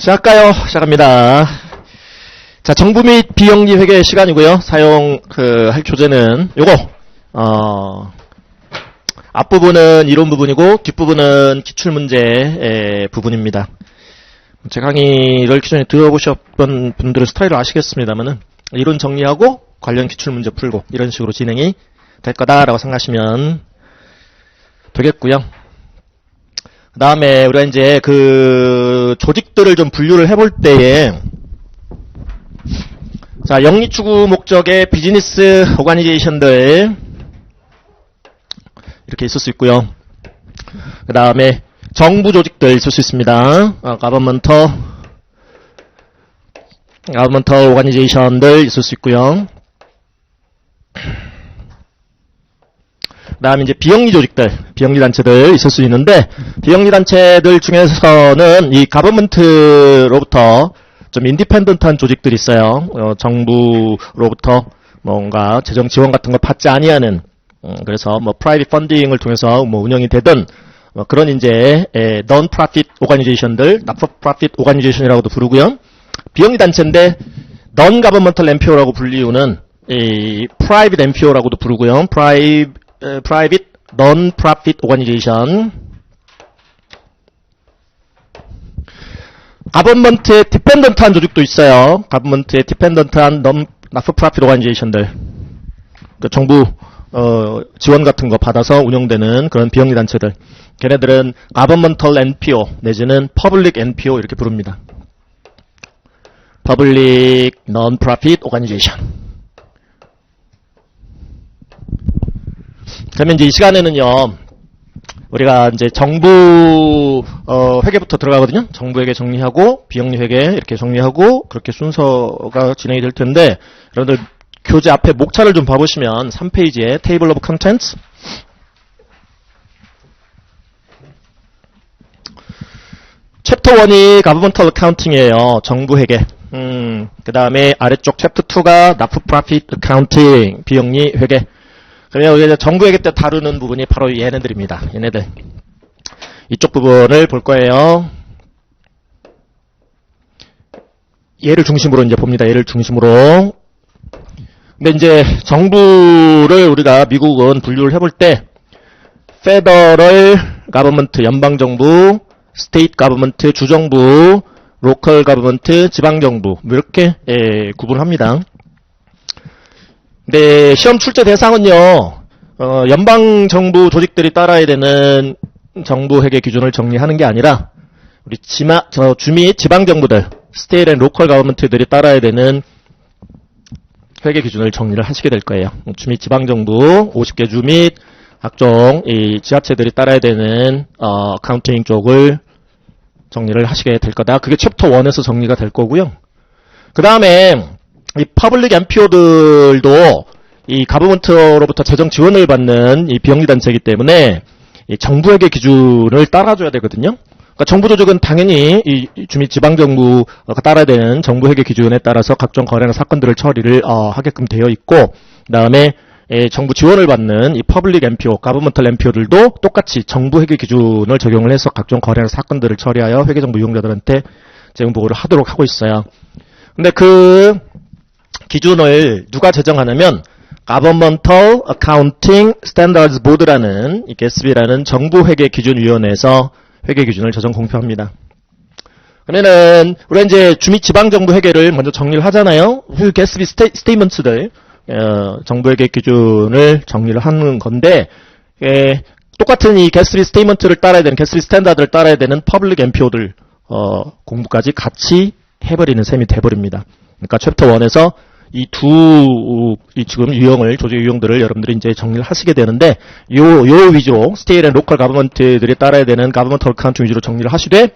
시작합니다. 자, 정부 및 비영리 회계 시간이고요. 할 교재는 요거, 앞부분은 이론 부분이고, 뒷부분은 기출문제 부분입니다. 제 강의를 기존에 들어보셨던 분들은 스타일을 아시겠습니다만은, 이론 정리하고, 관련 기출문제 풀고, 이런 식으로 진행이 될 거다라고 생각하시면 되겠고요. 그 다음에 우리가 이제 그 조직들을 좀 분류를 해볼 때에 자, 영리 추구 목적의 비즈니스 오가니제이션들 이렇게 있을 수 있고요. 그 다음에 정부 조직들 있을 수 있습니다. 가버먼털 오가니제이션들 있을 수 있고요. 그 다음에 이제 비영리 조직들, 비영리 단체들 있을 수 있는데, 비영리 단체들 중에서는 이 가버먼트로부터 좀 인디펜던트한 조직들이 있어요. 정부로부터 뭔가 재정 지원 같은 걸 받지 아니하는, 그래서 뭐 프라이빗 펀딩을 통해서 뭐 운영이 되든, 그런 이제 non profit organization들, not for profit organization이라고도 부르고요. 비영리 단체인데 non governmental NPO라고 불리우는 이 private NPO라고도 부르고요. private non-profit organization. 가버먼트에 디펜던트한 조직도 있어요. 가버먼트에 디펜던트한 not-for-profit organization들. 그 정부 지원 같은 거 받아서 운영되는 그런 비영리 단체들. 걔네들은 governmental NPO 내지는 public NPO 이렇게 부릅니다. public non-profit organization. 그러면 이제 이 시간에는요, 우리가 이제 정부, 회계부터 들어가거든요. 정부 회계 정리하고, 비영리 회계 이렇게 정리하고, 그렇게 순서가 진행이 될 텐데, 여러분들 교재 앞에 목차를 좀 봐보시면, 3페이지에 Table of Contents. 챕터 1이 Governmental Accounting이에요. 정부 회계. 그 다음에 아래쪽 챕터 2가 Not-for-Profit Accounting, 비영리 회계. 그러면 우리가 정부 회계 때 다루는 부분이 바로 얘네들입니다. 얘네들. 이쪽 부분을 볼 거예요. 얘를 중심으로 이제 봅니다. 얘를 중심으로. 근데 이제 정부를 우리가 미국은 분류를 해볼 때 Federal Government, 연방정부, State Government, 주정부, Local Government, 지방정부 이렇게 구분합니다. 네, 시험 출제 대상은요, 연방정부 조직들이 따라야 되는 정부 회계 기준을 정리하는 게 아니라, 우리 주및 지방정부들, 스테이트 앤 로컬 가버먼트들이 따라야 되는 회계 기준을 정리를 하시게 될 거예요. 주및 지방정부, 50개 주 및 각종 이 지자체들이 따라야 되는, 어카운팅 쪽을 정리를 하시게 될 거다. 그게 챕터 1에서 정리가 될 거고요. 그 다음에, 이 퍼블릭 NPO들도 이 가버먼트로부터 재정 지원을 받는 이 비영리 단체이기 때문에 이 정부 회계 기준을 따라줘야 되거든요. 그러니까 정부 조직은 당연히 이 주민 지방정부가 따라야 되는 정부 회계 기준에 따라서 각종 거래나 사건들을 처리를 하게끔 되어 있고, 그다음에 정부 지원을 받는 이 퍼블릭 NPO, 가버먼털 NPO들도 똑같이 정부 회계 기준을 적용을 해서 각종 거래나 사건들을 처리하여 회계정보 이용자들한테 재정 보고를 하도록 하고 있어요. 근데 그 기준을 누가 제정하냐면 Governmental Accounting Standards Board라는 이 GASB라는 정부 회계 기준 위원회에서 회계 기준을 제정 공표합니다. 그러면은 우리가 이제 주민 지방 정부 회계를 먼저 정리를 하잖아요. 그 GASB 스테이트먼트들 정부 회계 기준을 정리를 하는 건데 똑같은 이 GASB 스테이트먼트를 따라야 되는 GASB 스탠다드를 따라야 되는 퍼블릭 NPO들 공부까지 같이 해버리는 셈이 돼버립니다. 그러니까 챕터 1에서 이 지금 조직 유형들을 여러분들이 이제 정리를 하시게 되는데, 요 위주로, 스테이트 앤 로컬 가버먼트들이 따라야 되는 가버먼털 어카운팅 위주로 정리를 하시되,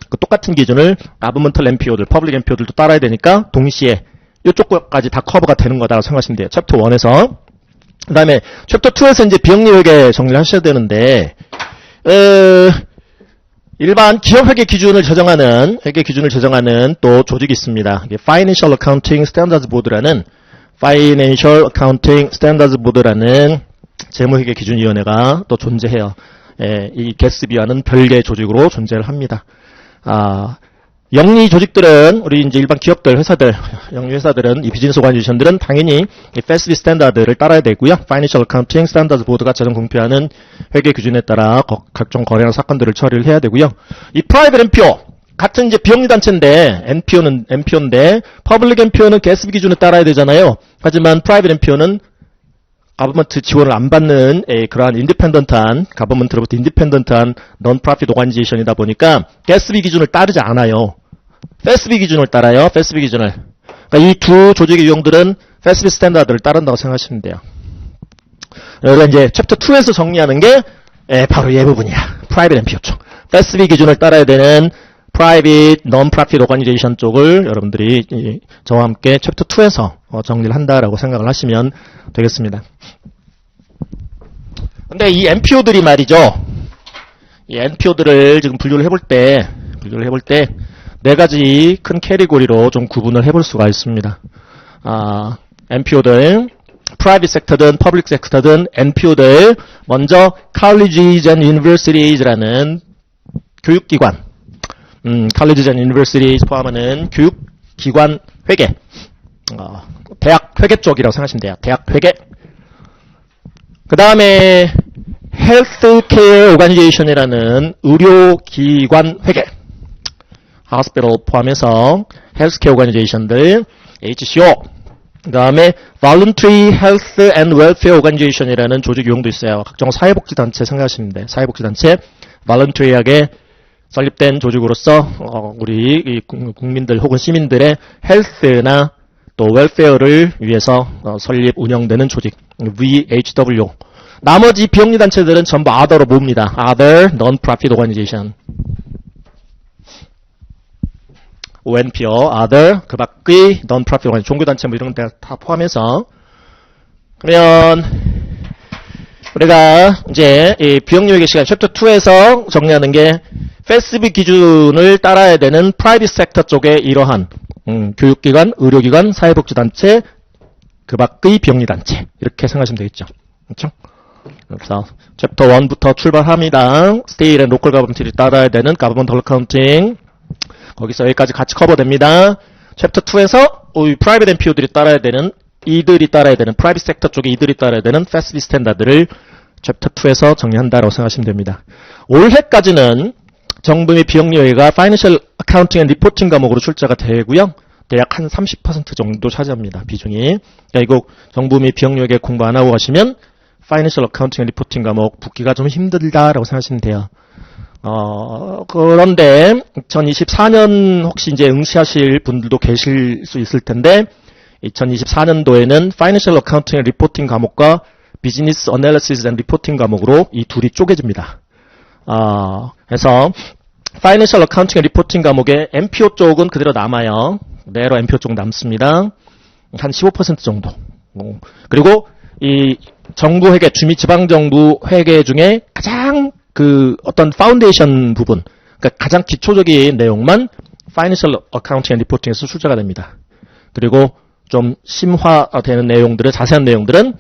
그 똑같은 기준을 가버먼털 NPO들, 퍼블릭 NPO들도 따라야 되니까, 동시에 요쪽까지 다 커버가 되는 거다라고 생각하시면 돼요. 챕터 1에서. 그 다음에, 챕터 2에서 이제 비영리 회계 정리를 하셔야 되는데, 일반 기업 회계 기준을 제정하는 또 조직이 있습니다. 이게 Financial Accounting Standards Board라는 재무회계 기준위원회가 또 존재해요. 이 GASB와는 별개의 조직으로 존재를 합니다. 영리 조직들은, 우리 이제 일반 기업들, 회사들, 영리 회사들은, 이 비즈니스 오가니제이션들은 당연히 이 FASB 스탠다드를 따라야 되고요. Financial Accounting Standards Board가 자동 공표하는 회계 기준에 따라 각종 거래나 사건들을 처리를 해야 되고요. 이 Private NPO, 같은 이제 비영리 단체인데, NPO인데, Public NPO는 GASB 기준을 따라야 되잖아요. 하지만 Private NPO는 가버먼트 지원을 안 받는 그러한 인디펜던트한, 가버먼트로부터 인디펜던트한 non-profit organization이다 보니까 GASB 기준을 따르지 않아요. FASB 기준을 따라요. FASB 기준을. 그러니까 이 두 조직의 유형들은 FASB 스탠다드를 따른다고 생각하시면 돼요. 여기가 이제 챕터 2에서 정리하는 게 바로 이 부분이야. Private NPO 쪽. FASB 기준을 따라야 되는 Private Non-Profit Organization 쪽을 여러분들이 저와 함께 챕터 2에서 정리를 한다라고 생각을 하시면 되겠습니다. 근데 이 NPO들이 말이죠. 이 NPO들을 지금 분류를 해볼 때 네 가지 큰 캐리고리로 좀 구분을 해볼 수가 있습니다. NPO들, Private Sector든 Public Sector든 NPO들, 먼저 Colleges and Universities라는 교육기관, Colleges and Universities 포함하는 교육기관 회계, 대학 회계 쪽이라고 생각하시면 돼요. 대학 회계. 그 다음에 Healthcare Organization이라는 의료기관 회계, Hospital 포함해서 Healthcare Organization들, HCO. 그 다음에 Voluntary Health and Welfare Organization이라는 조직 유형도 있어요. 각종 사회복지단체 생각하시면 돼요. 사회복지단체, voluntary하게 설립된 조직으로서 우리 이 국민들 혹은 시민들의 헬스나 또 웰페어를 위해서 설립 운영되는 조직 VHW. 나머지 비영리 단체들은 전부 other로 모읍니다. Other Non-Profit Organization. ONPO, Other, 그 밖의 Non-Profit Organization, 종교단체 뭐 이런 데 다 포함해서. 그러면 우리가 이제 이 비영리회계 시간 챕터 2에서 정리하는 게 FASB 기준을 따라야 되는 프라이빗 섹터 쪽의 이러한 교육기관, 의료기관, 사회복지단체, 그 밖의 비영리단체 이렇게 생각하시면 되겠죠. 그렇죠? 그래서 챕터 1부터 출발합니다. State and Local Government를 따라야 되는 Governmental Accounting, 거기서 여기까지 같이 커버됩니다. 챕터 2에서 프라이빗 NPO들이 따라야 되는, 이들이 따라야 되는, 프라이빗 섹터 쪽에 이들이 따라야 되는 FASB 스탠다드를 챕터 2에서 정리한다라고 생각하시면 됩니다. 올해까지는 정부 및 비영리회계가 Financial Accounting and Reporting 과목으로 출제가 되고요. 대략 한 30% 정도 차지합니다. 비중이. 그러니까 이거 정부 및 비영리회계 공부 안 하고 가시면 Financial Accounting and Reporting 과목 붙기가 좀 힘들다라고 생각하시면 돼요. 그런데 2024년 혹시 이제 응시하실 분들도 계실 수 있을 텐데 2024년도에는 Financial Accounting and Reporting 과목과 Business Analysis and Reporting 과목으로 이 둘이 쪼개집니다. 그래서 Financial Accounting and Reporting 과목의 NPO 쪽은 그대로 남아요. 그대로 NPO 쪽 남습니다. 한 15% 정도. 그리고 이 정부 회계, 주미 지방정부 회계 중에 가장 그 어떤 파운데이션 부분, 그러니까 가장 기초적인 내용만 Financial Accounting and Reporting에서 출제가 됩니다. 그리고 좀 심화되는 내용들은, 자세한 내용들은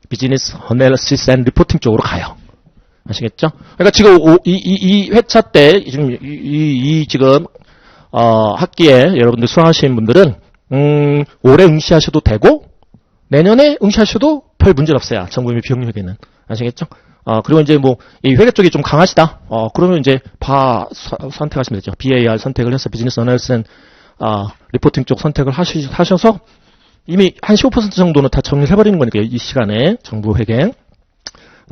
Business Analysis and Reporting 쪽으로 가요. 아시겠죠? 그러니까 지금 이 회차 때 지금 지금 학기에 여러분들 수강하시는 분들은 올해 응시하셔도 되고 내년에 응시하셔도 별 문제는 없어요. 정부 및 비영리 회계는. 아시겠죠? 그리고 이제 뭐 이 회계 쪽이 좀 강하시다. 그러면 이제 선택하시면 되죠. BAR 선택을 해서 비즈니스 어널리시스 리포팅 쪽 선택을 하셔서 이미 한 15% 정도는 다 정리를 해버리는 거니까 이 시간에 정부 회계.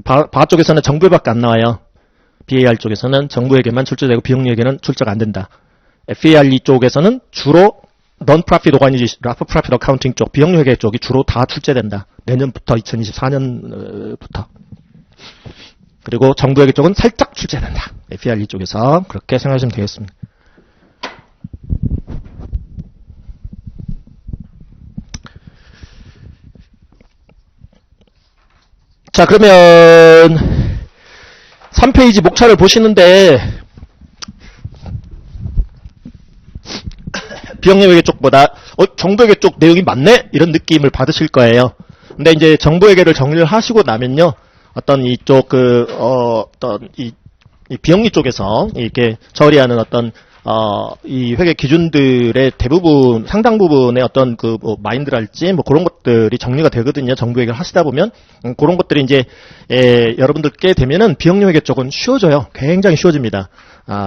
바 쪽에서는 정부회밖에 안 나와요. BAR 쪽에서는 정부회계만 출제되고 비영리회계는 출제가 안 된다. FARE 쪽에서는 주로 Non-Profit Organization, Non-Profit Accounting 쪽, 비영리회계 쪽이 주로 다 출제된다. 내년부터 2024년부터. 그리고 정부회계 쪽은 살짝 출제된다. FARE 쪽에서 그렇게 생각하시면 되겠습니다. 자, 그러면 3페이지 목차를 보시는데 비영리회계 쪽보다 정부회계 쪽 내용이 많네? 이런 느낌을 받으실 거예요. 근데 이제 정부회계를 정리를 하시고 나면요. 어떤 이쪽 어떤 이 비영리 쪽에서 이렇게 처리하는 어떤 이 회계 기준들의 대부분, 상당 부분의 어떤 뭐 마인드랄지 뭐 그런 것들이 정리가 되거든요. 정부 회계를 하시다 보면. 그런 것들이 이제, 여러분들께 되면은 비영리 회계 쪽은 쉬워져요. 굉장히 쉬워집니다.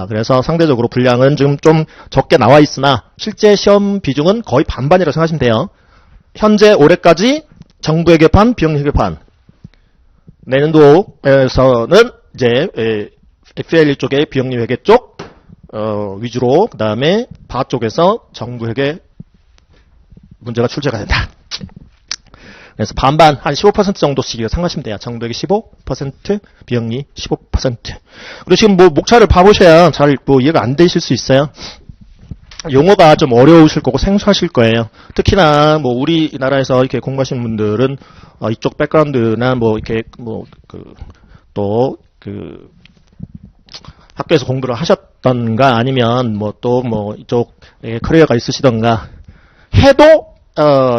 그래서 상대적으로 분량은 지금 좀 적게 나와 있으나 실제 시험 비중은 거의 반반이라고 생각하시면 돼요. 현재 올해까지 정부 회계 반, 비영리 회계 반. 내년도에서는 이제, FLE 쪽의 비영리 회계 쪽, 위주로, 그 다음에 바 쪽에서 정부 회계 문제가 출제가 된다. 그래서 반반, 한 15% 정도씩 생각하시면 돼요. 정부 회계 15%, 비영리 15%. 그리고 지금 뭐 목차를 봐보셔야 잘 뭐 이해가 안 되실 수 있어요. 용어가 좀 어려우실 거고 생소하실 거예요. 특히나 뭐 우리나라에서 이렇게 공부하시는 분들은 이쪽 백그라운드나 뭐 이렇게 뭐 학교에서 공부를 하셨던가 아니면 뭐 또 뭐 이쪽 커리어가 있으시던가 해도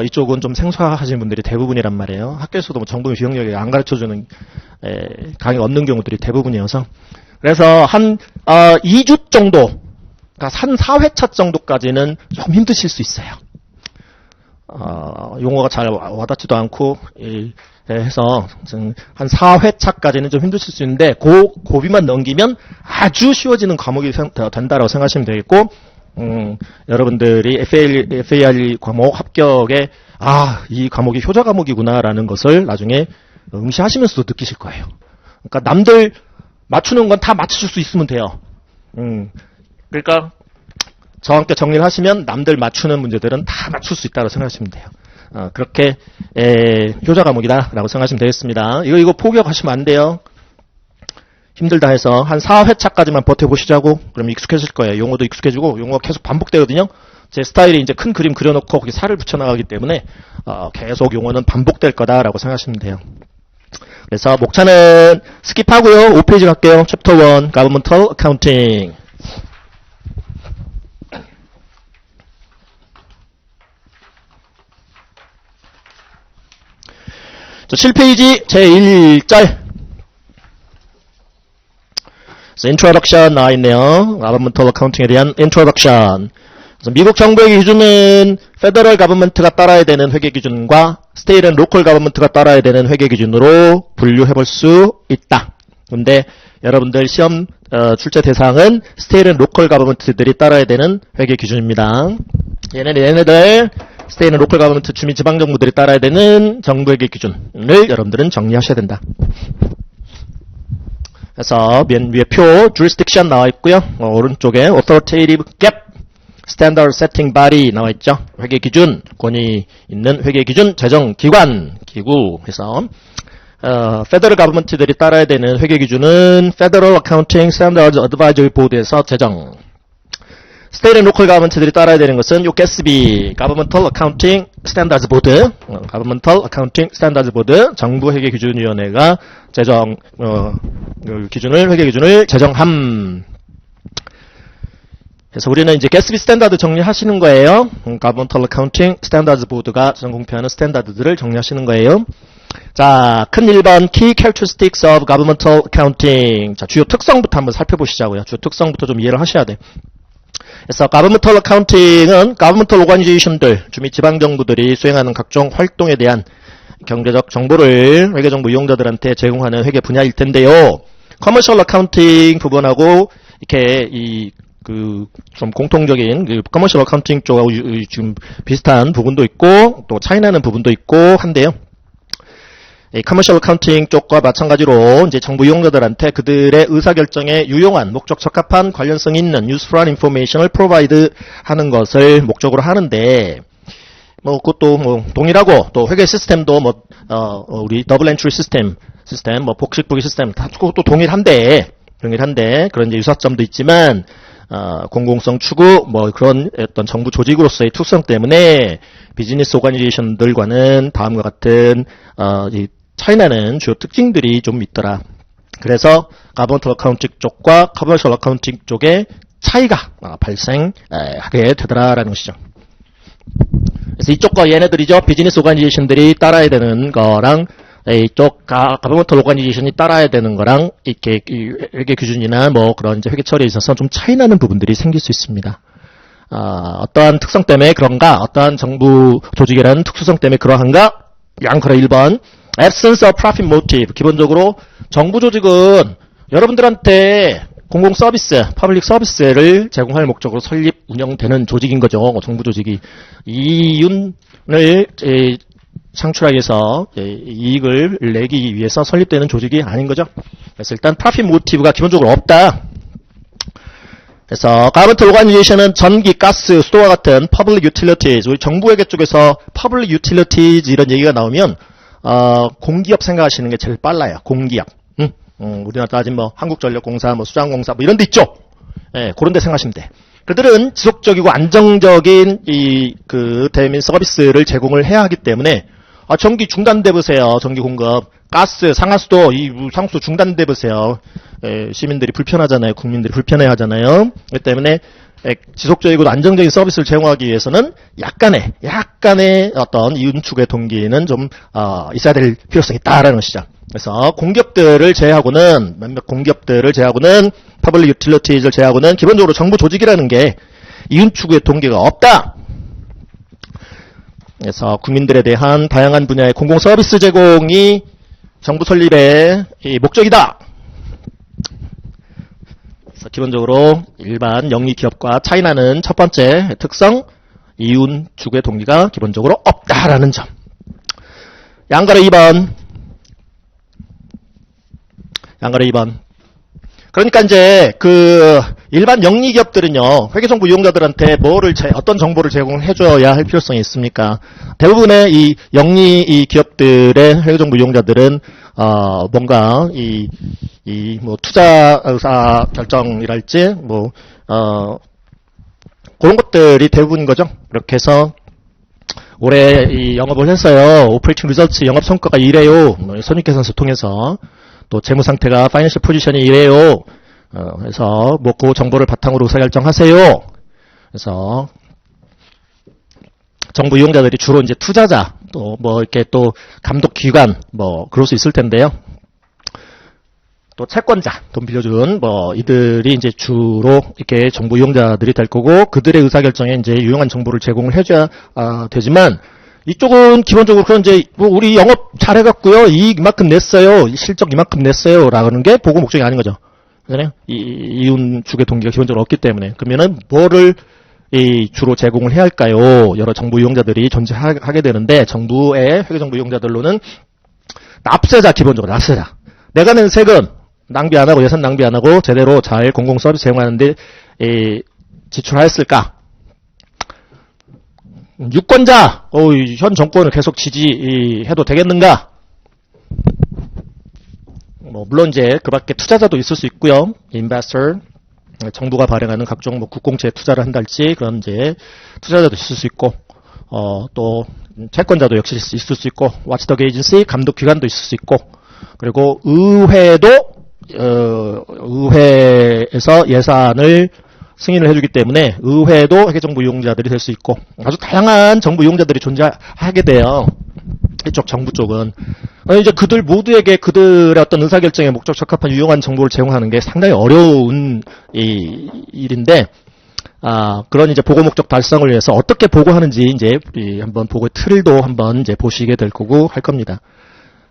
이쪽은 좀 생소하신 분들이 대부분이란 말이에요. 학교에서도 뭐 정부 비영리회계 안 가르쳐주는 강의 얻는 경우들이 대부분이어서 그래서 한 2주 정도, 그러니까 한 4회차 정도까지는 좀 힘드실 수 있어요. 용어가 잘 와닿지도 않고 해서 한 4회차까지는 좀 힘드실 수 있는데 고비만 넘기면 아주 쉬워지는 과목이 된다라고 생각하시면 되겠고 여러분들이 FAR 과목 합격에 이 과목이 효자 과목이구나라는 것을 나중에 응시하시면서도 느끼실 거예요. 그러니까 남들 맞추는 건 다 맞추실 수 있으면 돼요. 그러니까 저와 함께 정리를 하시면 남들 맞추는 문제들은 다 맞출 수 있다고 생각하시면 돼요. 그렇게 효자 과목이다라고 생각하시면 되겠습니다. 이거 포기하시면 안 돼요. 힘들다 해서 한 4회차까지만 버텨보시자고. 그럼 익숙해질 거예요. 용어도 익숙해지고 용어가 계속 반복되거든요. 제 스타일이 이제 큰 그림 그려놓고 거기 살을 붙여나가기 때문에 계속 용어는 반복될 거다라고 생각하시면 돼요. 그래서 목차는 스킵하고요. 5페이지 갈게요. 챕터 1 Governmental Accounting. 7페이지 제1절 Introduction 나와 있네요. Governmental Accounting에 대한 Introduction. 그래서 미국 정부의 기준은 Federal Government가 따라야 되는 회계 기준과 State and Local Government가 따라야 되는 회계 기준으로 분류해볼 수 있다. 근데 여러분들 시험 출제 대상은 State and Local Government들이 따라야 되는 회계 기준입니다. 얘네들 State and Local Government 주민 지방정부들이 따라야 되는 정부 회계 기준을 여러분들은 정리하셔야 된다. 그래서 맨 위에 표 jurisdiction 나와 있고요. 오른쪽에 authoritative gap standard setting body 나와 있죠. 회계 기준, 권위 있는 회계 기준 제정 기관, 기구 해서 Federal Government들이 따라야 되는 회계 기준은 Federal Accounting Standards Advisory Board에서 제정. State and Local Government들이 따라야 되는 것은 요 GASB, Governmental Accounting Standards Board, Governmental Accounting Standards Board, 정부 회계 기준위원회가 제정 기준을 회계 기준을 제정함. 그래서 우리는 이제 GASB 스탠다드 정리하시는 거예요. Governmental Accounting Standards Board가 제정 공표하는 스탠다드들을 정리하시는 거예요. 자, 큰 1번 Key Characteristics of Governmental Accounting. 자, 주요 특성부터 한번 살펴보시자고요. 주요 특성부터 좀 이해를 하셔야 돼. 그래서 Governmental Accounting은 Governmental Organization들, 주민 지방정부들이 수행하는 각종 활동에 대한 경제적 정보를 회계정보 이용자들한테 제공하는 회계 분야일 텐데요. Commercial Accounting 부분하고 이렇게 좀 공통적인 Commercial Accounting 쪽하고 지금 비슷한 부분도 있고 또 차이나는 부분도 있고 한데요. 커머셜 어카운팅 쪽과 마찬가지로 이제 정부 이용자들한테 그들의 의사결정에 유용한 목적 적합한 관련성 있는 useful information을 provide 하는 것을 목적으로 하는데 그것도 동일하고 또 회계 시스템도 우리 더블 엔트리 시스템 복식 부기 시스템 다 그것도 동일한데 그런 이제 유사점도 있지만 공공성 추구 그런 어떤 정부 조직으로서의 특성 때문에 비즈니스 오가니제이션들과는 다음과 같은 차이나는 주요 특징들이 좀 있더라. 그래서 가버먼털 어카운팅 쪽과 커머셜 어카운팅 쪽에 차이가 발생하게 되더라라는 것이죠. 그래서 이쪽과 얘네들이죠. 비즈니스 오가니제이션들이 따라야 되는 거랑 이쪽 가버먼털 오가니제이션이 따라야 되는 거랑 이렇게 회계 기준이나 뭐 그런 이제 회계 처리에 있어서 좀 차이 나는 부분들이 생길 수 있습니다. 어떠한 특성 때문에 그런가? 어떠한 정부 조직이라는 특수성 때문에 그러한가? 양커러 1번. absence of profit motive. 기본적으로 정부 조직은 여러분들한테 공공 서비스, 퍼블릭 서비스를 제공할 목적으로 설립, 운영되는 조직인 거죠. 정부 조직이. 이윤을 창출하기 위해서 이익을 내기 위해서 설립되는 조직이 아닌 거죠. 그래서 일단 profit motive가 기본적으로 없다. 그래서 government organization은 전기, 가스, 수도와 같은 public utilities, 우리 정부회계 쪽에서 public utilities 이런 얘기가 나오면 공기업 생각하시는 게 제일 빨라요. 공기업. 우리나라 따지면 뭐 한국전력공사, 뭐 수자원공사 뭐 이런 데 있죠. 예, 그런 데 생각하시면 돼. 그들은 지속적이고 안정적인 그 대민 서비스를 제공을 해야 하기 때문에 전기 중단돼 보세요. 전기 공급, 가스, 상하수도 상수도 중단돼 보세요. 시민들이 불편하잖아요. 국민들이 불편해 하잖아요. 그렇기 때문에 지속적이고 안정적인 서비스를 제공하기 위해서는 약간의 어떤 이윤축의 동기는 좀 있어야 될 필요성이 있다라는 것이죠. 그래서 공기업들을 제외하고는 몇몇 공기업들을 제외하고는 퍼블릭 유틸리티즈를 제외하고는 기본적으로 정부 조직이라는 게 이윤축의 동기가 없다. 그래서 국민들에 대한 다양한 분야의 공공 서비스 제공이 정부 설립의 목적이다. 그래서 기본적으로 일반 영리 기업과 차이 나는 첫 번째 특성, 이윤축의 동기가 기본적으로 없다라는 점. 양가로 2번. 그러니까 이제 그 일반 영리 기업들은요, 회계정보 이용자들한테 어떤 정보를 제공해줘야 할 필요성이 있습니까? 대부분의 이 영리 기업들의 회계정보 이용자들은 뭔가 뭐 투자 의사 결정이랄지 뭐 그런 것들이 대부분인 거죠. 그렇게 해서 올해 이 영업을 했어요. 오퍼레이팅 리저츠 영업 성과가 이래요. 손익계산서 통해서 또 재무 상태가 파이낸셜 포지션이 이래요. 그래서 뭐 그 정보를 바탕으로 의사결정하세요. 그래서 정부 이용자들이 주로 이제 투자자 또 뭐 이렇게 또 감독기관 뭐 그럴 수 있을 텐데요. 또 채권자 돈 빌려준 뭐 이들이 이제 주로 이렇게 정부 이용자들이 될 거고 그들의 의사결정에 이제 유용한 정보를 제공을 해줘야 되지만 이쪽은 기본적으로 그런 이제 뭐 우리 영업 잘해갖고요 이익 이만큼 냈어요 실적 이만큼 냈어요라는 게 보고 목적이 아닌 거죠. 그잖아요. 이윤축의 동기가 기본적으로 없기 때문에 그러면은 뭐를 주로 제공을 해야 할까요? 여러 정부 이용자들이 존재하게 되는데 정부의 회계정부 이용자들로는 납세자 기본적으로 납세자. 내가 낸 세금 낭비 안 하고 예산 낭비 안 하고 제대로 잘 공공 서비스 제공하는데 지출하였을까? 유권자 현 정권을 계속 지지해도 되겠는가? 뭐 물론 이제 그밖에 투자자도 있을 수 있고요. investor 정부가 발행하는 각종 뭐 국공채에 투자를 한달지 그런 이제 투자자도 있을 수 있고 또 채권자도 역시 있을 수 있고 watchdog agency 감독기관도 있을 수 있고 그리고 의회에서 예산을 승인을 해주기 때문에 의회도 회계정부 이용자들이 될 수 있고 아주 다양한 정부 이용자들이 존재하게 돼요. 이쪽 정부 쪽은 이제 그들 모두에게 그들의 어떤 의사결정에 목적 적합한 유용한 정보를 제공하는 게 상당히 어려운 일인데 그런 이제 보고 목적 달성을 위해서 어떻게 보고하는지 이제 한번 보고의 틀도 한번 이제 보시게 될 거고 할 겁니다.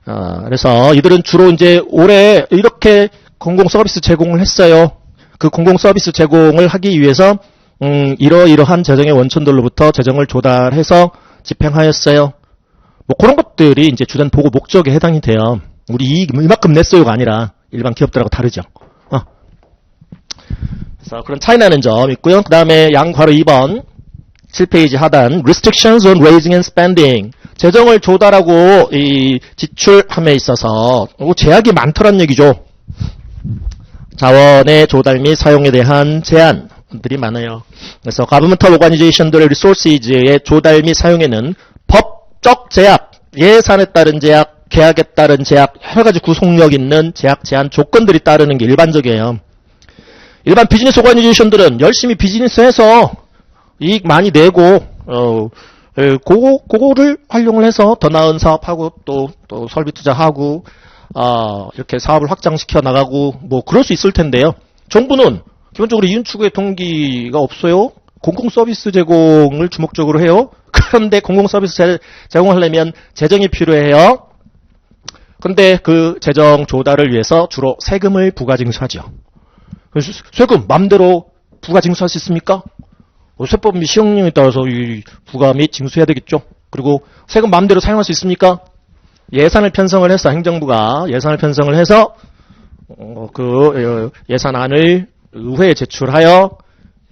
그래서 이들은 주로 이제 올해 이렇게 공공 서비스 제공을 했어요. 그 공공 서비스 제공을 하기 위해서 이러이러한 재정의 원천들로부터 재정을 조달해서 집행하였어요. 뭐 그런 것들이 이제 주된 보고 목적에 해당이 돼요. 우리 이익 이만큼 냈어요가 아니라 일반 기업들하고 다르죠. 그래서 그런 차이 나는 점 있고요. 그 다음에 양괄호 2번 7페이지 하단 restrictions on raising and spending 재정을 조달하고 이 지출함에 있어서 제약이 많더란 얘기죠. 자원의 조달 및 사용에 대한 제한들이 많아요. 그래서 governmental organization들의 resources의 조달 및 사용에는 법적 제약, 예산에 따른 제약, 계약에 따른 제약, 여러 가지 구속력 있는 제약, 제한 조건들이 따르는 게 일반적이에요. 일반 비즈니스 오가니제이션들은 열심히 비즈니스해서 이익 많이 내고 그거를 활용을 해서 더 나은 사업하고 또 설비 투자하고 이렇게 사업을 확장시켜 나가고 뭐 그럴 수 있을 텐데요. 정부는 기본적으로 이윤 추구의 동기가 없어요. 공공 서비스 제공을 주목적으로 해요. 그런데 공공 서비스 제공하려면 재정이 필요해요. 근데 그 재정 조달을 위해서 주로 세금을 부가징수하죠. 세금 맘대로 부가징수할 수 있습니까? 세법 및 시행령에 따라서 이 부가 및 징수해야 되겠죠. 그리고 세금 맘대로 사용할 수 있습니까? 예산을 편성을 해서 행정부가 예산을 편성을 해서 그 예산안을 의회에 제출하여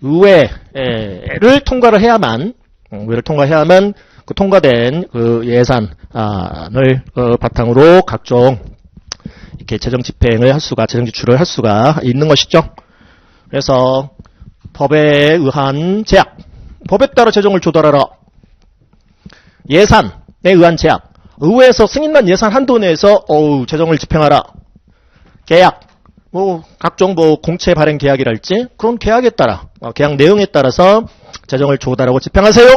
의회를 통과를 해야만 의회를 통과해야만 그 통과된 그 예산을 바탕으로 각종 이렇게 재정 집행을 할 수가 재정 지출을 할 수가 있는 것이죠. 그래서 법에 의한 제약, 법에 따라 재정을 조달하라. 예산에 의한 제약, 의회에서 승인난 예산 한도 내에서 재정을 집행하라. 계약, 각종 공채 발행 계약이랄지 그런 계약에 따라 계약 내용에 따라서 재정을 조달하고 집행하세요.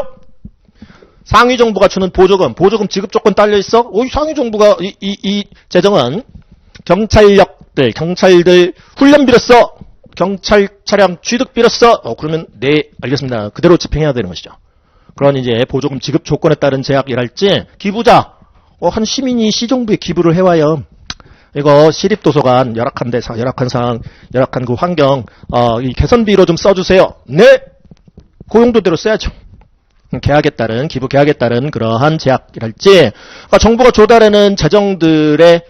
상위 정부가 주는 보조금 지급 조건 딸려 있어. 상위 정부가 이 재정은 경찰들 훈련비로 써. 경찰 차량 취득비로 써. 그러면 네, 알겠습니다. 그대로 집행해야 되는 것이죠. 그런 이제 보조금 지급 조건에 따른 제약이랄지 기부자, 한 시민이 시정부에 기부를 해와요. 이거 시립도서관 열악한 데서 열악한 상황, 열악한 그 환경, 이 개선비로 좀 써주세요. 네, 그 용도대로 써야죠. 계약에 따른 기부 계약에 따른 그러한 제약이랄지, 그러니까 정부가 조달하는 재정들의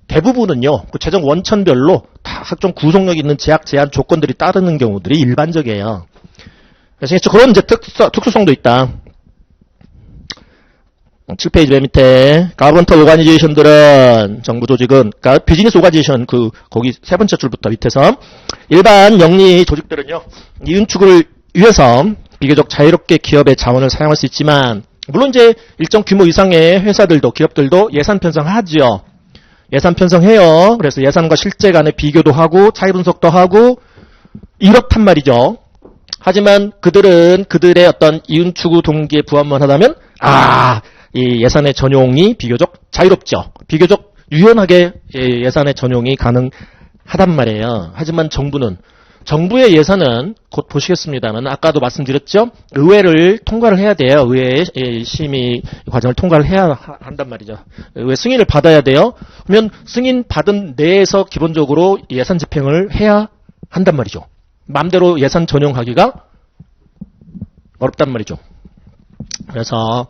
대부분은요, 그 재정 원천별로 다 각종 구속력 있는 제약 제한 조건들이 따르는 경우들이 일반적이에요. 그래서 그런 이제 특수성도 있다. 7페이지 맨 밑에 가버넌트 오가니제이션들은 정부 조직은 그러니까 비즈니스 오가니제이션 거기 세 번째 줄부터 밑에서 일반 영리 조직들은요 이윤 추구를 위해서 비교적 자유롭게 기업의 자원을 사용할 수 있지만 물론 이제 일정 규모 이상의 회사들도 기업들도 예산 편성하죠. 예산 편성해요. 그래서 예산과 실제 간의 비교도 하고 차이 분석도 하고 이렇단 말이죠. 하지만 그들은 그들의 어떤 이윤 추구 동기에 부합만 하다면 이 예산의 전용이 비교적 자유롭죠. 비교적 유연하게 예산의 전용이 가능하단 말이에요. 하지만 정부의 예산은 곧 보시겠습니다만 아까도 말씀드렸죠. 의회를 통과를 해야 돼요. 의회의 심의 과정을 통과를 해야 한단 말이죠. 의회 승인을 받아야 돼요. 그러면 승인 받은 내에서 기본적으로 예산 집행을 해야 한단 말이죠. 마음대로 예산 전용하기가 어렵단 말이죠. 그래서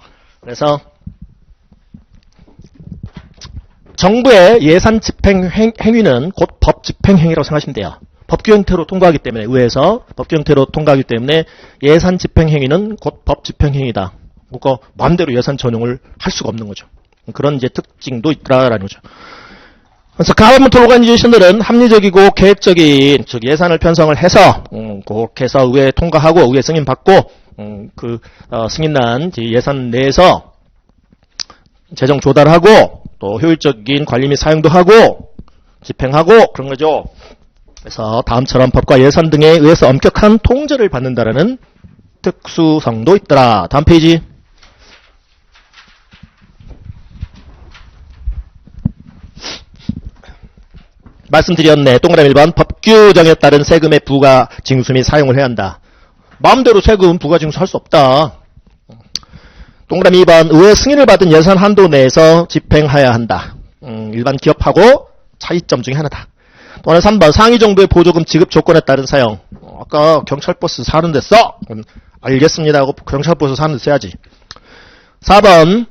정부의 예산 집행 행위는 곧 법 집행 행위라고 생각하시면 돼요. 법규 형태로 통과하기 때문에 의회에서 법규 형태로 통과하기 때문에 예산 집행 행위는 곧 법 집행 행위다. 그러니까 마음대로 예산 전용을 할 수가 없는 거죠. 그런 이제 특징도 있다라는 거죠. 그래서 가버먼트 오가니제이션들은 합리적이고 계획적인 즉 예산을 편성을 해서 그렇게 해서 의회 통과하고 의회 승인 받고 승인난 예산 내에서 재정 조달하고 또 효율적인 관리 및 사용도 하고 집행하고 그런 거죠. 그래서 다음처럼 법과 예산 등에 의해서 엄격한 통제를 받는다라는 특수성도 있더라. 다음 페이지. 말씀드렸네. 동그라미 1번 법규정에 따른 세금의 부과 징수 및 사용을 해야 한다. 마음대로 세금 부과 징수할 수 없다. 동그라미 2번 의회 승인을 받은 예산 한도 내에서 집행해야 한다. 일반 기업하고 차이점 중에 하나다. 또 하나 3번 상위 정도의 보조금 지급 조건에 따른 사용. 아까 경찰버스 사는 데 써. 알겠습니다 하고 경찰버스 사는 데 써야지. 4번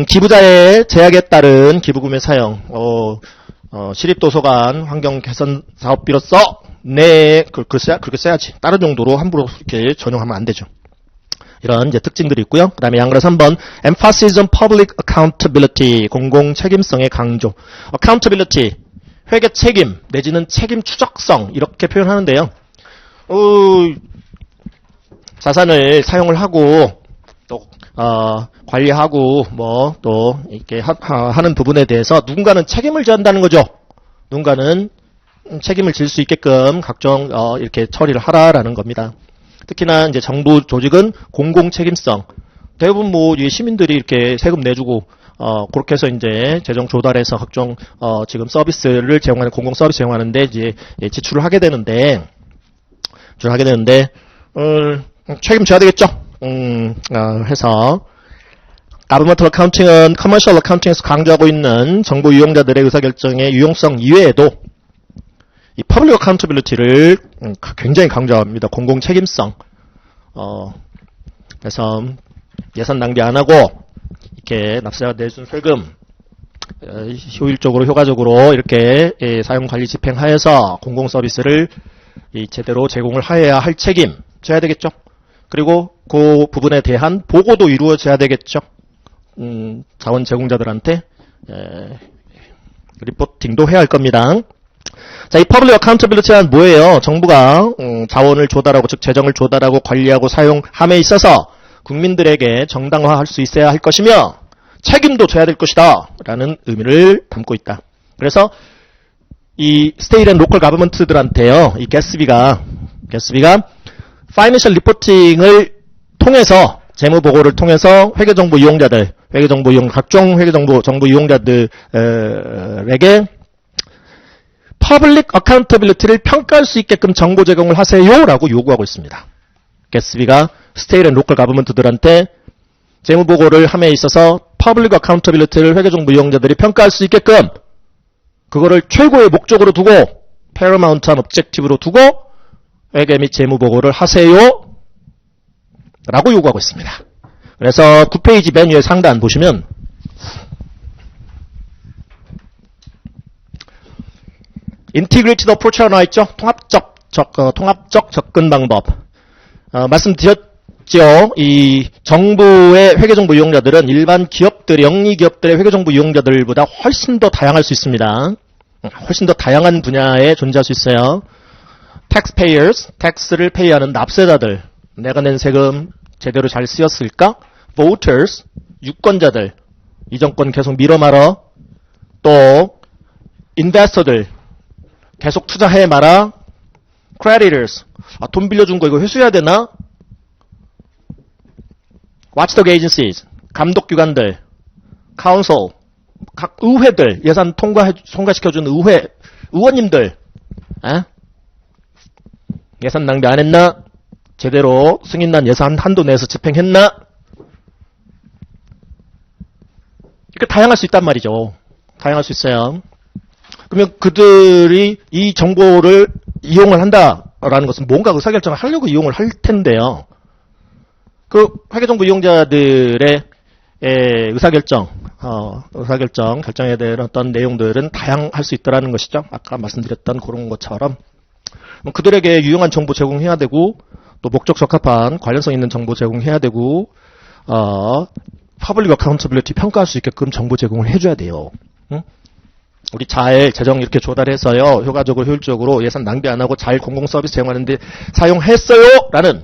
기부자의 제약에 따른 기부금의 사용. 시립도서관 환경개선사업비로 써. 네, 그렇게 써야지. 다른 정도로 함부로 이렇게 전용하면 안 되죠. 이런 이제 특징들이 있고요. 그 다음에 양그라 3번 emphasis on public accountability 공공 책임성의 강조. accountability 회계 책임 내지는 책임 추적성 이렇게 표현하는데요. 자산을 사용을 하고 또 관리하고 뭐 또 이렇게 하는 부분에 대해서 누군가는 책임을 져야 한다는 거죠. 누군가는 책임을 질 수 있게끔 각종 이렇게 처리를 하라라는 겁니다. 특히나 이제 정부 조직은 공공 책임성 대부분 뭐 시민들이 이렇게 세금 내주고 그렇게 해서 이제 재정 조달해서 각종 지금 서비스를 제공하는 공공 서비스 제공하는데 이제 지출을 하게 되는데 책임져야 되겠죠. 해서 Governmental Accounting은 Commercial Accounting에서 강조하고 있는 정부 이용자들의 의사결정의 유용성 이외에도 이 Public Accountability를 굉장히 강조합니다. 공공 책임성. 그래서 예산 낭비 안 하고 이렇게 납세자가 내준 세금 효율적으로 효과적으로 이렇게 사용 관리 집행하여서 공공 서비스를 제대로 제공을 하여야 할 책임 져야 되겠죠. 그리고 그 부분에 대한 보고도 이루어져야 되겠죠. 자원 제공자들한테 리포팅도 해야 할 겁니다. 자, 이 Public Accountability는 뭐예요? 정부가 자원을 조달하고 즉 재정을 조달하고 관리하고 사용함에 있어서 국민들에게 정당화할 수 있어야 할 것이며 책임도 져야 될 것이다 라는 의미를 담고 있다. 그래서 이 State and Local Government들한테요, 이 GASB가 Financial Reporting을 통해서 재무보고를 통해서 회계정보 이용자들, 각종 회계정보 이용자들에게 Public Accountability를 평가할 수 있게끔 정보 제공을 하세요라고 요구하고 있습니다. GASB가 State and Local Government들한테 재무보고를 함에 있어서 Public Accountability를 회계정보 이용자들이 평가할 수 있게끔 그거를 최고의 목적으로 두고 Paramount한 Objective로 두고 회계 및 재무보고를 하세요 라고 요구하고 있습니다. 그래서 9페이지 맨 위에 상단 보시면 Integrated Approach가 나와있죠. 통합적 접근 방법. 말씀드렸죠. 이 정부의 회계정보 이용자들은 일반 기업들, 영리기업들의 회계정보 이용자들보다 훨씬 더 다양할 수 있습니다. 훨씬 더 다양한 분야에 존재할 수 있어요. Taxpayers, 텍스를 페이하는 납세자들, 내가 낸 세금 제대로 잘 쓰였을까? Voters, 유권자들, 이 정권 계속 밀어 말어. 또 investor들, 계속 투자해 마라. Creditors, 돈 빌려준 거 이거 회수해야 되나? Watchdog agencies, 감독기관들, Council, 각 의회들, 예산 통과시켜주는 의원님들, 예산 낭비 안 했나? 제대로 승인난 예산 한도 내에서 집행했나? 이렇게 다양할 수 있단 말이죠. 다양할 수 있어요. 그러면 그들이 이 정보를 이용을 한다라는 것은 뭔가 의사결정을 하려고 이용을 할 텐데요. 그 회계정보 이용자들의 결정에 대한 어떤 내용들은 다양할 수 있다는 것이죠. 아까 말씀드렸던 그런 것처럼 그들에게 유용한 정보 제공해야 되고 또 목적 적합한 관련성 있는 정보 제공해야 되고 Public Accountability 평가할 수 있게끔 정보 제공을 해줘야 돼요. 응? 우리 잘 재정 이렇게 조달해서요 효과적으로 효율적으로 예산 낭비 안 하고 잘 공공 서비스 제공하는데 사용했어요 라는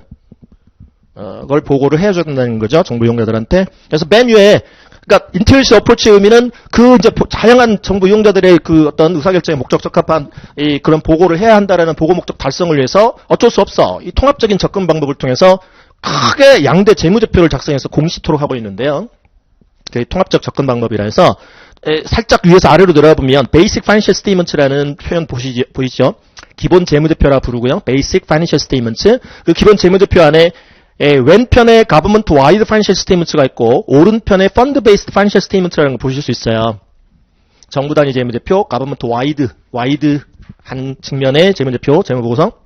걸 보고를 해줘야 된다는 거죠. 정보 이용자들한테. 그래서 맨 위에 그러니까 인테리스 어프로치의 의미는 그 이제 다양한 정보 이용자들의 그 어떤 의사결정에 목적 적합한 이 그런 보고를 해야 한다라는 보고 목적 달성을 위해서 어쩔 수 없어. 이 통합적인 접근 방법을 통해서 크게 양대 재무제표를 작성해서 공시토록 하고 있는데요. 그 통합적 접근 방법이라 해서 살짝 위에서 아래로 내려보면 Basic Financial Statements라는 표현 보이죠? 기본 재무제표라 부르고요. Basic Financial Statements. 그 기본 재무제표 안에 왼편에 Government Wide Financial Statements가 있고 오른편에 Fund Based Financial Statements라는 거 보실 수 있어요. 정부 단위 재무제표, Government Wide한 측면의 재무제표, 재무보고서.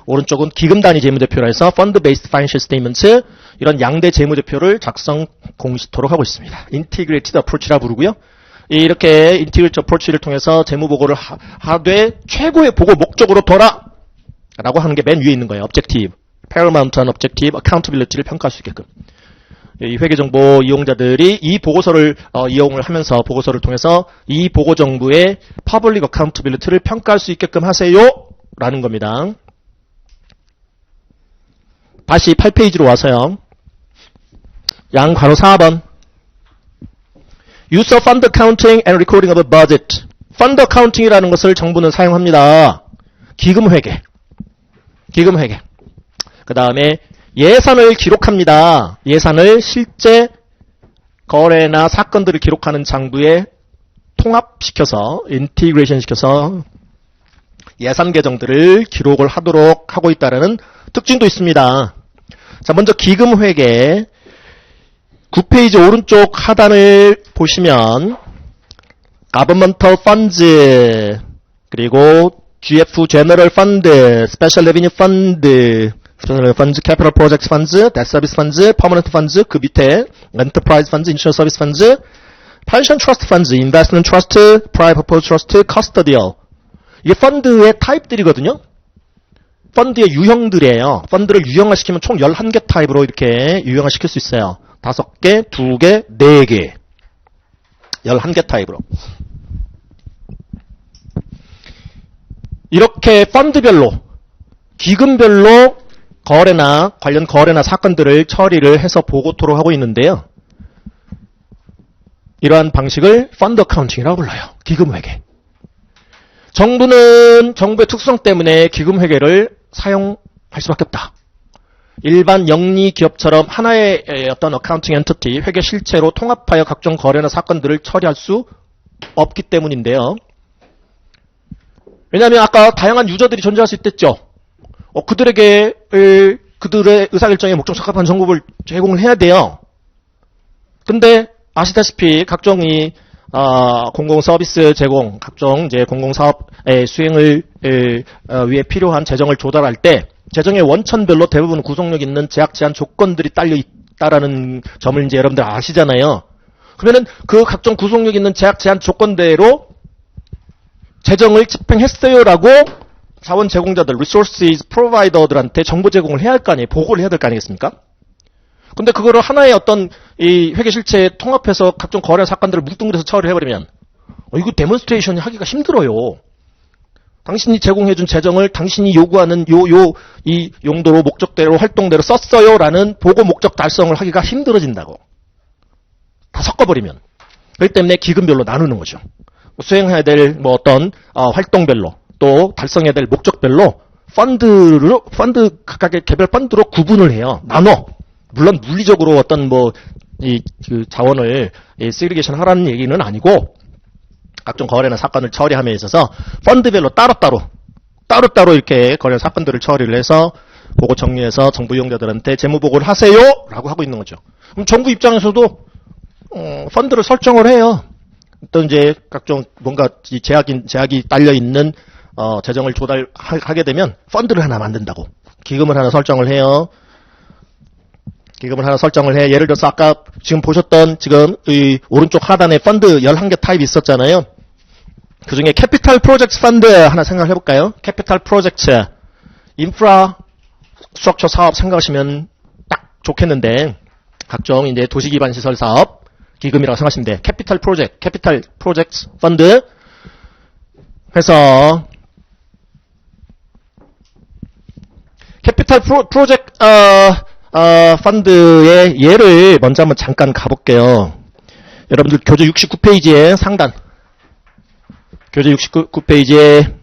오른쪽은 기금 단위 재무제표라 해서 Fund Based Financial Statements 이런 양대 재무제표를 작성 공시토록 하고 있습니다. Integrated Approach라 부르고요. 이렇게 Integrated Approach를 통해서 재무보고를 하되 최고의 보고 목적으로 둬라 라고 하는 게 맨 위에 있는 거예요. Objective. Paramount한 Objective, Accountability를 평가할 수 있게끔. 이 회계정보 이용자들이 이 보고서를 이용을 하면서 보고서를 통해서 이 보고정부의 Public Accountability를 평가할 수 있게끔 하세요 라는 겁니다. 다시 8페이지로 와서요. 양 괄호 4번. Use of Fund Accounting and Recording of a Budget. Fund Accounting이라는 것을 정부는 사용합니다. 기금회계. 그 다음에 예산을 기록합니다. 예산을 실제 거래나 사건들을 기록하는 장부에 통합시켜서 인티그레이션 시켜서 예산 계정들을 기록을 하도록 하고 있다는 특징도 있습니다. 자, 먼저 기금회계 9페이지 오른쪽 하단을 보시면 Governmental Funds 그리고 GF General Fund, Special Revenue Fund, Special Funds, Capital Projects Funds, Debt Service Funds, Permanent Funds, 그 밑에 Enterprise Funds, Insurance Service Funds, Pension Trust Funds, Investment Trust, Private Purpose Trust, Custodial. 이게 펀드의 타입들이거든요. 펀드의 유형들이에요. 펀드를 유형화시키면 총 11개 타입으로 이렇게 유형화시킬 수 있어요. 5개, 2개, 4개. 11개 타입으로. 이렇게 펀드별로, 기금별로 거래나 관련 거래나 사건들을 처리를 해서 보고토록 하고 있는데요. 이러한 방식을 펀드 어카운팅이라고 불러요. 기금회계. 정부는 정부의 특수성 때문에 기금회계를 사용할 수밖에 없다. 일반 영리 기업처럼 하나의 어떤 어카운팅 엔티티, 회계 실체로 통합하여 각종 거래나 사건들을 처리할 수 없기 때문인데요. 왜냐하면 아까 다양한 유저들이 존재할 수 있댔죠. 그들에게 그들의 의사결정에 목적 적합한 정보를 제공을 해야 돼요. 근데 아시다시피 각종 이 공공 서비스 제공, 각종 이제 공공 사업의 수행을 위해 필요한 재정을 조달할 때 재정의 원천별로 대부분 구속력 있는 제약 제한 조건들이 딸려 있다라는 점을 이제 여러분들 아시잖아요. 그러면은 그 각종 구속력 있는 제약 제한 조건대로 재정을 집행했어요라고 자원 제공자들, resources provider들한테 정보 제공을 해야 할 거 아니에요. 보고를 해야 될 거 아니겠습니까? 근데 그거를 하나의 어떤 이 회계 실체에 통합해서 각종 거래 사건들을 뭉뚱그려서 처리를 해버리면 이거 데몬스트레이션이 하기가 힘들어요. 당신이 제공해준 재정을 당신이 요구하는 이 용도로 목적대로 활동대로 썼어요라는 보고 목적 달성을 하기가 힘들어진다고. 다 섞어버리면. 그렇기 때문에 기금별로 나누는 거죠. 수행해야 될 뭐 어떤 활동별로 또 달성해야 될 목적별로 펀드 각각의 개별 펀드로 구분을 해요. 나눠. 물론 물리적으로 어떤 그 자원을 세그리게이션 하라는 얘기는 아니고 각종 거래나 사건을 처리함에 있어서 펀드별로 따로따로 이렇게 거래 사건들을 처리를 해서 보고 정리해서 정부 이용자들한테 재무 보고를 하세요라고 하고 있는 거죠. 그럼 정부 입장에서도 펀드를 설정을 해요. 또 이제 각종 뭔가 제약이 딸려 있는 재정을 조달하게 되면 펀드를 하나 만든다고. 기금을 하나 설정을 해요. 예를 들어서 아까 지금 보셨던 지금 이 오른쪽 하단에 펀드 11개 타입이 있었잖아요. 그 중에 캐피탈 프로젝트 펀드 하나 생각해 볼까요? 캐피탈 프로젝트, 인프라 스트럭처 사업 생각하시면 딱 좋겠는데 각종 이제 도시 기반 시설 사업 기금이라고 생각하시면 돼. 캐피탈 프로젝트 펀드 해서 캐피탈 프로젝트 펀드의 예를 먼저 한번 잠깐 가볼게요. 여러분들 교재 69페이지에 상단 교재 69페이지에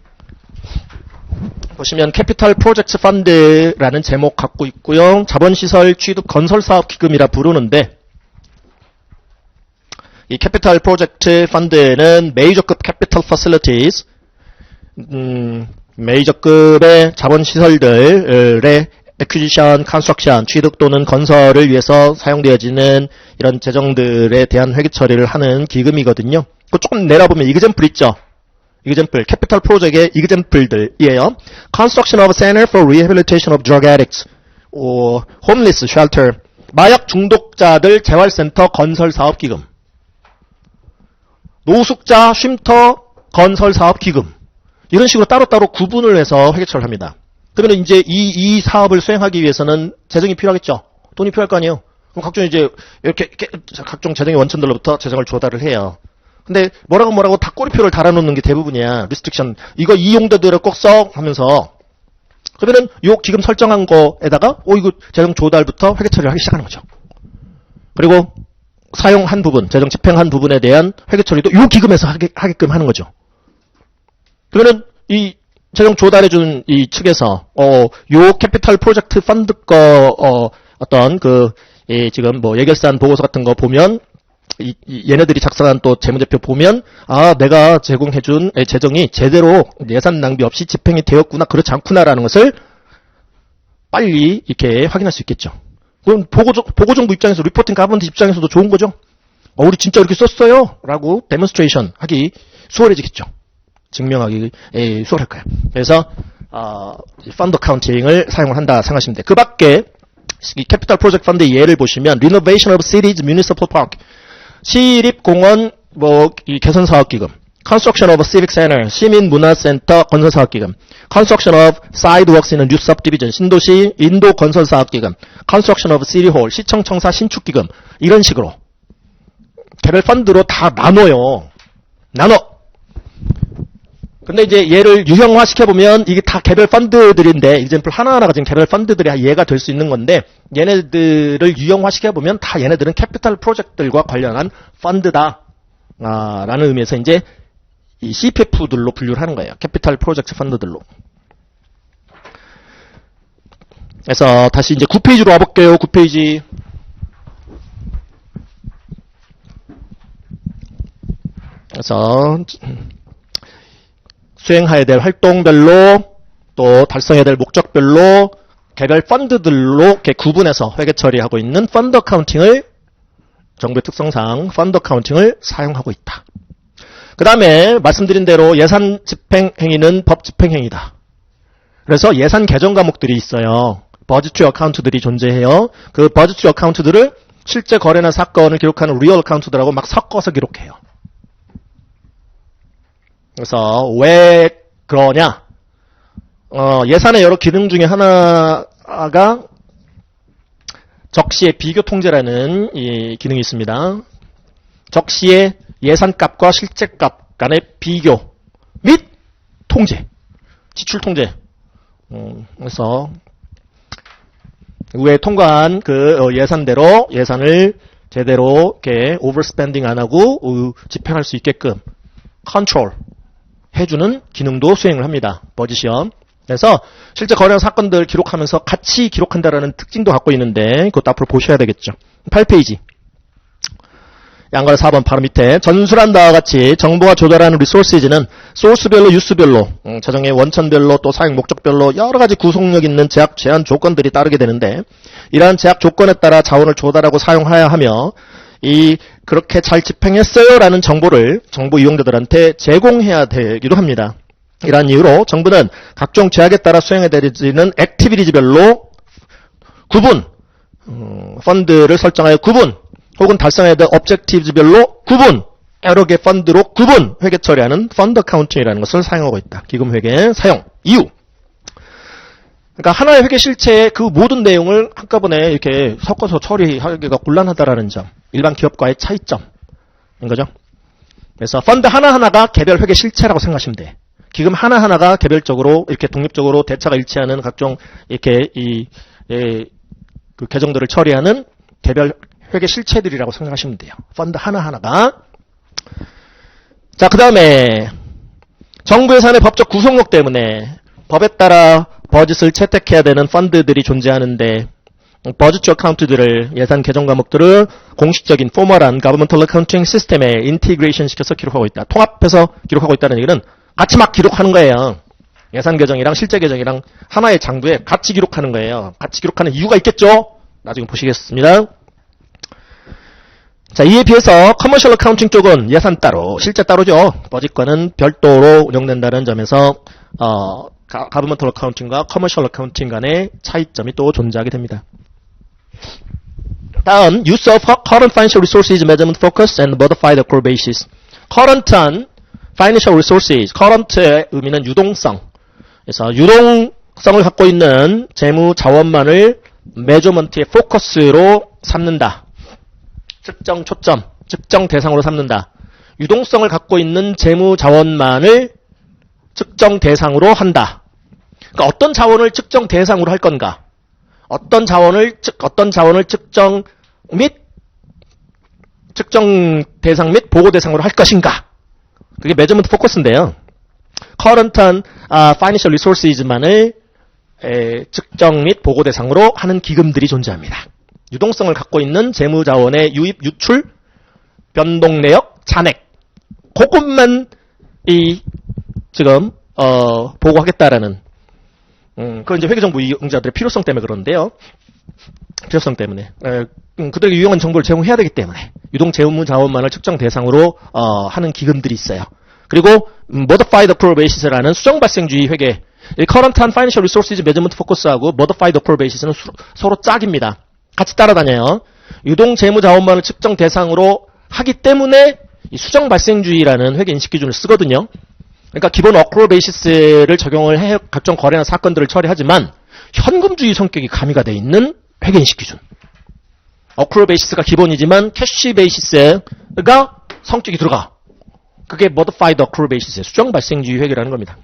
보시면 캐피탈 프로젝트 펀드라는 제목 갖고 있고요. 자본시설 취득 건설사업 기금이라 부르는데 이 캐피탈 프로젝트 펀드는 메이저급 캐피탈 퍼실리티즈 메이저급의 자본시설들의 액퀴지션, 컨스트럭션, 취득 또는 건설을 위해서 사용되어지는 이런 재정들에 대한 회계 처리를 하는 기금이거든요. 그 조금 내려보면 이그젬플 있죠. 이그젬플, 캐피탈 프로젝트의 이그젬플들이에요. Construction of a Center for Rehabilitation of Drug Addicts, Homeless Shelter, 마약 중독자들 재활센터 건설 사업 기금, 노숙자 쉼터 건설 사업 기금, 이런 식으로 따로따로 구분을 해서 회계처리를 합니다. 그러면 이제 이 사업을 수행하기 위해서는 재정이 필요하겠죠. 돈이 필요할 거 아니에요. 그럼 각종 이제 이렇게 각종 재정의 원천들로부터 재정을 조달을 해요. 근데 뭐라고 다 꼬리표를 달아놓는 게 대부분이야. 리스트릭션. 이거 이 용도들을 꼭 써 하면서 그러면은 요 기금 설정한 거에다가 이거 재정 조달부터 회계 처리를 하기 시작하는 거죠. 그리고 사용한 부분, 재정 집행한 부분에 대한 회계 처리도 요 기금에서 하게끔 하는 거죠. 그러면은 이 최종 조달해준 이 측에서, 요 캐피탈 프로젝트 펀드 어떤 지금 뭐 예결산 보고서 같은 거 보면, 얘네들이 작성한 또 재무제표 보면, 내가 제공해준 재정이 제대로 예산 낭비 없이 집행이 되었구나, 그렇지 않구나라는 것을 빨리 이렇게 확인할 수 있겠죠. 그럼 보고정부 입장에서, 리포팅 가버넌트 입장에서도 좋은 거죠. 우리 진짜 이렇게 썼어요 라고 데몬스트레이션 하기 수월해지겠죠. 증명하기 수월할 거예요. 그래서 펀드 어카운팅을 사용을 한다 생각하시면 돼요. 그 밖에 이 캐피탈 프로젝트 펀드의 예를 보시면 Renovation of Cities Municipal Park, 시립공원 이 개선사업기금, Construction of a Civic Center, 시민문화센터 건설사업기금, Construction of Sidewalks in a New Subdivision, 신도시 인도 건설사업기금, Construction of City Hall, 시청청사 신축기금, 이런 식으로 개별 펀드로 다 나눠요. 근데 이제 얘를 유형화 시켜보면 이게 다 개별 펀드들인데, example 하나하나가 지금 개별 펀드들이 예가 될 수 있는 건데, 얘네들을 유형화 시켜보면 다 얘네들은 캐피탈 프로젝트들과 관련한 펀드다. 라는 의미에서 이제 이 CPF들로 분류를 하는 거예요. 캐피탈 프로젝트 펀드들로. 그래서 다시 이제 9페이지로 와볼게요. 9페이지. 그래서 수행해야 될 활동별로 또 달성해야 될 목적별로 개별 펀드들로 이렇게 구분해서 회계 처리하고 있는 펀드 어카운팅을, 정부의 특성상 펀드 어카운팅을 사용하고 있다. 그 다음에 말씀드린 대로 예산 집행 행위는 법 집행 행위다. 그래서 예산 개정 과목들이 있어요. 버지트리 어카운트들이 존재해요. 그 버지트리 어카운트들을 실제 거래나 사건을 기록하는 리얼 어카운트들하고 막 섞어서 기록해요. 그래서 왜 그러냐? 예산의 여러 기능 중에 하나가 적시의 비교 통제라는 이 기능이 있습니다. 적시의 예산값과 실제값 간의 비교 및 통제, 지출 통제. 그래서 위에 통과한 그 예산대로 예산을 제대로 이렇게 오버스펜딩 안 하고 집행할 수 있게끔 컨트롤 해주는 기능도 수행을 합니다. 버짓이요. 그래서 실제 거래한 사건들 기록하면서 같이 기록한다라는 특징도 갖고 있는데 그것도 앞으로 보셔야 되겠죠. 8페이지. 양괄 4번 바로 밑에 전술한 바와 같이 정부가 조달하는 리소스는 소스별로 유스별로 재정의 원천별로 또 사용 목적별로 여러 가지 구속력 있는 제약 제한 조건들이 따르게 되는데, 이러한 제약 조건에 따라 자원을 조달하고 사용해야 하며 그렇게 잘 집행했어요 라는 정보를 정부 이용자들한테 제공해야 되기도 합니다. 이러한 이유로 정부는 각종 제약에 따라 수행해야 되는 액티비티별로 구분, 펀드를 설정하여 구분, 혹은 달성해야 될 objectives별로 구분, 여러 개 펀드로 구분, 회계 처리하는 펀드 어카운팅이라는 것을 사용하고 있다. 기금 회계 사용 이유. 그러니까 하나의 회계 실체의 그 모든 내용을 한꺼번에 이렇게 섞어서 처리하기가 곤란하다라는 점, 일반 기업과의 차이점인 거죠. 그래서 펀드 하나하나가 개별 회계 실체라고 생각하시면 돼. 기금 하나하나가 개별적으로 이렇게 독립적으로 대차가 일치하는 각종 이렇게 그 계정들을 처리하는 개별 회계 실체들이라고 생각하시면 돼요. 펀드 하나하나가. 자, 그 다음에 정부 예산의 법적 구속력 때문에 법에 따라 버짓을 채택해야 되는 펀드들이 존재하는데, 버짓 어카운트들을 예산 개정 과목들을 공식적인 포멀한 가버먼털 어카운팅 시스템에 인티그레이션 시켜서 기록하고 있다. 통합해서 기록하고 있다는 얘기는 같이 막 기록하는 거예요. 예산 개정이랑 실제 개정이랑 하나의 장부에 같이 기록하는 거예요. 같이 기록하는 이유가 있겠죠? 나중에 보시겠습니다. 자, 이에 비해서 커머셜 어카운팅 쪽은 예산 따로, 실제 따로죠. 버짓과는 별도로 운영된다는 점에서 가버먼털 어카운팅과 커머셜 어카운팅 간의 차이점이 또 존재하게 됩니다. 다음, use of current financial resources measurement focus and modified accrual basis. current한 financial resources, current의 의미는 유동성. 그래서 유동성을 갖고 있는 재무 자원만을 measurement의 포커스로 삼는다. 측정 초점, 측정 대상으로 삼는다. 유동성을 갖고 있는 재무 자원만을 측정 대상으로 한다. 그러니까 어떤 자원을 측정 대상으로 할 건가? 어떤 자원을 측정 대상 및 보고 대상으로 할 것인가? 그게 매저먼트 포커스인데요. current financial resources만을 측정 및 보고 대상으로 하는 기금들이 존재합니다. 유동성을 갖고 있는 재무자원의 유입, 유출, 변동 내역, 잔액, 그것만 지금 보고하겠다라는 그건 이제 회계정보 이용자들의 필요성 때문에 그런데요. 필요성 때문에 그들에게 유용한 정보를 제공해야 되기 때문에 유동 재무자원만을 측정 대상으로 하는 기금들이 있어요. 그리고 Modified Accrual Basis라는 수정 발생주의 회계, Current and Financial Resources Measurement Focus하고 Modified Accrual Basis는 서로 짝입니다. 같이 따라다녀요. 유동 재무자원만을 측정 대상으로 하기 때문에 이 수정 발생주의라는 회계 인식 기준을 쓰거든요. 그러니까 기본 Accrual Basis를 적용을 해 각종 거래나 사건들을 처리하지만 현금주의 성격이 가미가 되어 있는 회계 인식 기준. Accrual Basis가 기본이지만 Cash Basis가 성격이 들어가. 그게 Modified Accrual Basis의 수정 발생주의 회계라는 겁니다.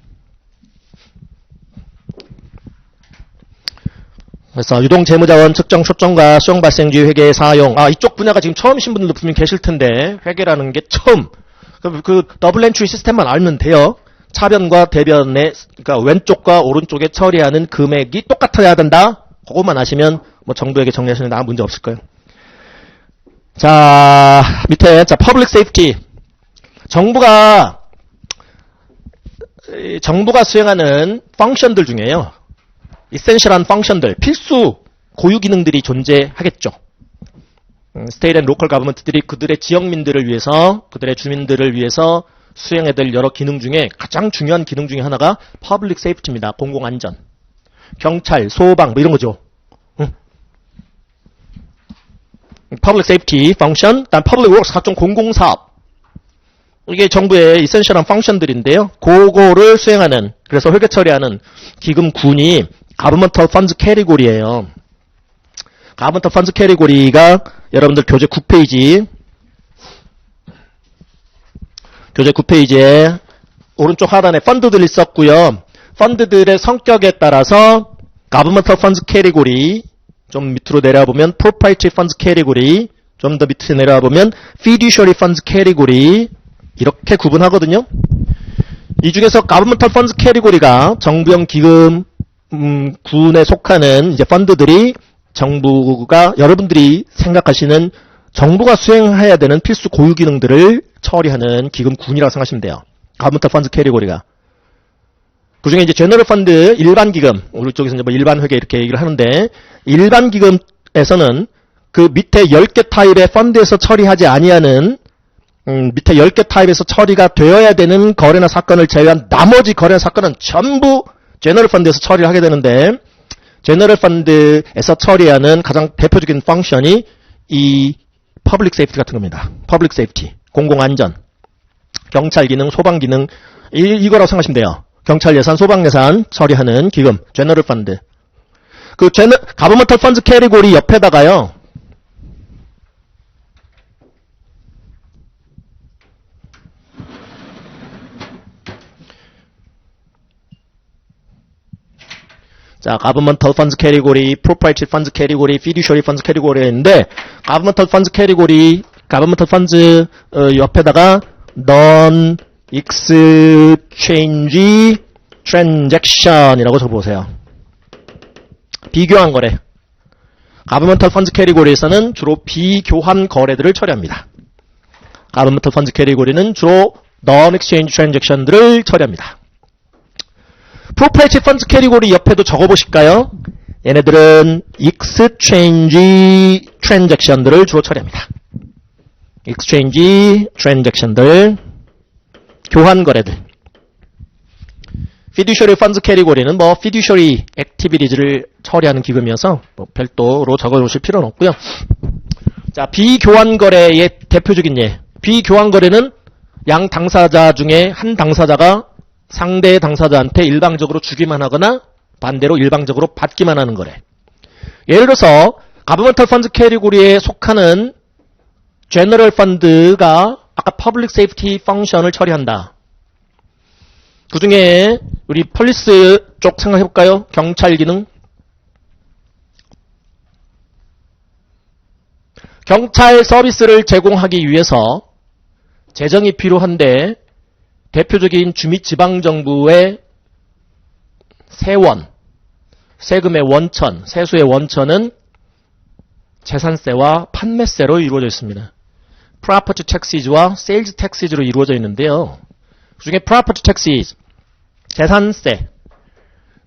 그래서 유동 재무자원 측정 초점과 수정 발생주의 회계의 사용. 이쪽 분야가 지금 처음이신 분들도 분명히 계실 텐데 회계라는 게 처음. 그 더블 엔트리 시스템만 알면 돼요. 차변과 대변의 그러니까 왼쪽과 오른쪽에 처리하는 금액이 똑같아야 된다. 그것만 아시면 뭐 정부에게 정리하시는데 아무 문제 없을 거예요. 자, 밑에 Public Safety. 정부가 수행하는 펑션들 중에요. 이센셜한 펑션들, 필수 고유 기능들이 존재하겠죠. 스테이트 앤 로컬 가버먼트들이 그들의 지역민들을 위해서, 그들의 주민들을 위해서 수행해야 될 여러 기능 중에 가장 중요한 기능 중에 하나가 퍼블릭 세이프티입니다. 공공안전. 경찰, 소방 뭐 이런 거죠. 퍼블릭 세이프티 펑션, 다음 퍼블릭 워크스 각종 공공사업. 이게 정부의 이센셜한 펑션들인데요. 그거를 수행하는, 그래서 회계 처리하는 기금군이 가버먼털 펀즈 캐리고리예요. 가버먼털 펀즈 캐리고리가 여러분들 교재 9페이지에 오른쪽 하단에 펀드들이 있었고요. 펀드들의 성격에 따라서 가버먼털 펀즈 캐리고리, 좀 밑으로 내려보면 프로프라이터리 펀즈 캐리고리, 좀 더 밑으로 내려보면 피듀셔리 펀즈 캐리고리 이렇게 구분하거든요. 이 중에서 가버먼털 펀즈 캐리고리가 정부형 기금 군에 속하는 이제 펀드들이 정부가 여러분들이 생각하시는 정부가 수행해야 되는 필수 고유 기능들을 처리하는 기금군이라고 생각하시면 돼요. 가버먼털 펀드 캐리고리가. 그 중에 이제 제너럴 펀드, 일반 기금, 우리 쪽에서 이제 뭐 일반 회계 이렇게 얘기를 하는데, 일반 기금에서는 그 밑에 10개 타입의 펀드에서 처리하지 아니하는, 밑에 10개 타입에서 처리가 되어야 되는 거래나 사건을 제외한 나머지 거래나 사건은 전부 제너럴 펀드에서 처리를 하게 되는데, 제너럴 펀드에서 처리하는 가장 대표적인 펑션이 이 퍼블릭 세이프티 같은 겁니다. 퍼블릭 세이프티, 공공안전, 경찰 기능, 소방 기능, 이거라고 생각하시면 돼요. 경찰 예산, 소방 예산 처리하는 기금, 제너럴 펀드. 가버먼털 펀드 캐리고리 옆에다가요. 자, 가버먼털 펀드 캐리고리, 프로프라이터리 펀드 캐리고리, fiduciary 펀드 캐리고리가 있는데, 가버먼털 펀드 캐리고리, 가버먼털 펀드 옆에다가 non exchange transaction이라고 적어보세요. 비교환 거래. 가버먼털 펀드 캐리고리에서는 주로 비교환 거래들을 처리합니다. 가버먼털 펀드 캐리고리는 주로 non exchange transaction들을 처리합니다. 프로프라이터리 펀드 캐리고리 옆에도 적어보실까요? 얘네들은 exchange transaction들을 주로 처리합니다. exchange transaction들, 교환 거래들. fiduciary 펀드 캐리고리는 뭐 fiduciary activities를 처리하는 기금이어서 뭐 별도로 적어놓으실 필요는 없고요. 자, 비교환 거래의 대표적인 예. 비교환 거래는 양 당사자 중에 한 당사자가 상대 당사자한테 일방적으로 주기만 하거나 반대로 일방적으로 받기만 하는 거래. 예를 들어서 가버먼털 펀드 캐리고리에 속하는 제너럴 펀드가 아까 퍼블릭 세이프티 펑션을 처리한다. 그 중에 우리 폴리스 쪽 생각해볼까요? 경찰 기능. 경찰 서비스를 제공하기 위해서 재정이 필요한데 대표적인 주 및 지방정부의 세원, 세금의 원천, 세수의 원천은 재산세와 판매세로 이루어져 있습니다. Property taxes와 Sales taxes로 이루어져 있는데요. 그중에 Property taxes, 재산세,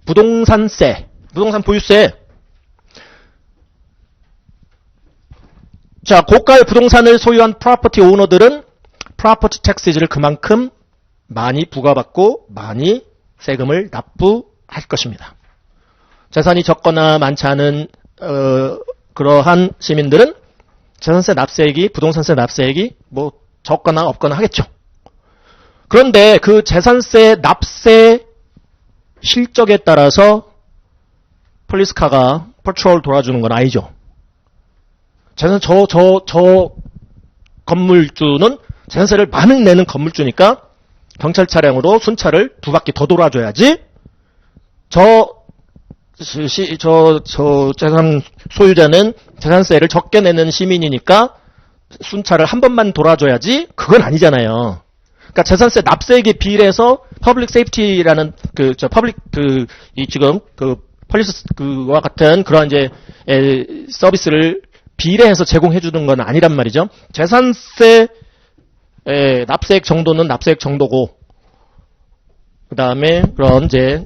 부동산세, 부동산 보유세. 자, 고가의 부동산을 소유한 프로퍼티 오너들은 프로퍼티 택시를 그만큼 많이 부과받고 많이 세금을 납부할 것입니다. 재산이 적거나 많지 않은 그러한 시민들은 재산세 납세액이 부동산세 납세액이 뭐 적거나 없거나 하겠죠. 그런데 그 재산세 납세 실적에 따라서 폴리스카가 퍼트롤 돌아주는 건 아니죠. 저 건물주는 재산세를 많이 내는 건물주니까 경찰 차량으로 순찰을 2바퀴 더 돌아줘야지 재산 소유자는 재산세를 적게 내는 시민이니까 순찰을 한 번만 돌아줘야지 그건 아니잖아요. 그러니까 재산세 납세액에 비례해서 퍼블릭 세이프티라는 지금 폴리스 그와 같은 그런 이제 서비스를 비례해서 제공해 주는 건 아니란 말이죠. 재산세 납세액 정도는 납세액 정도고 그다음에 그런 이제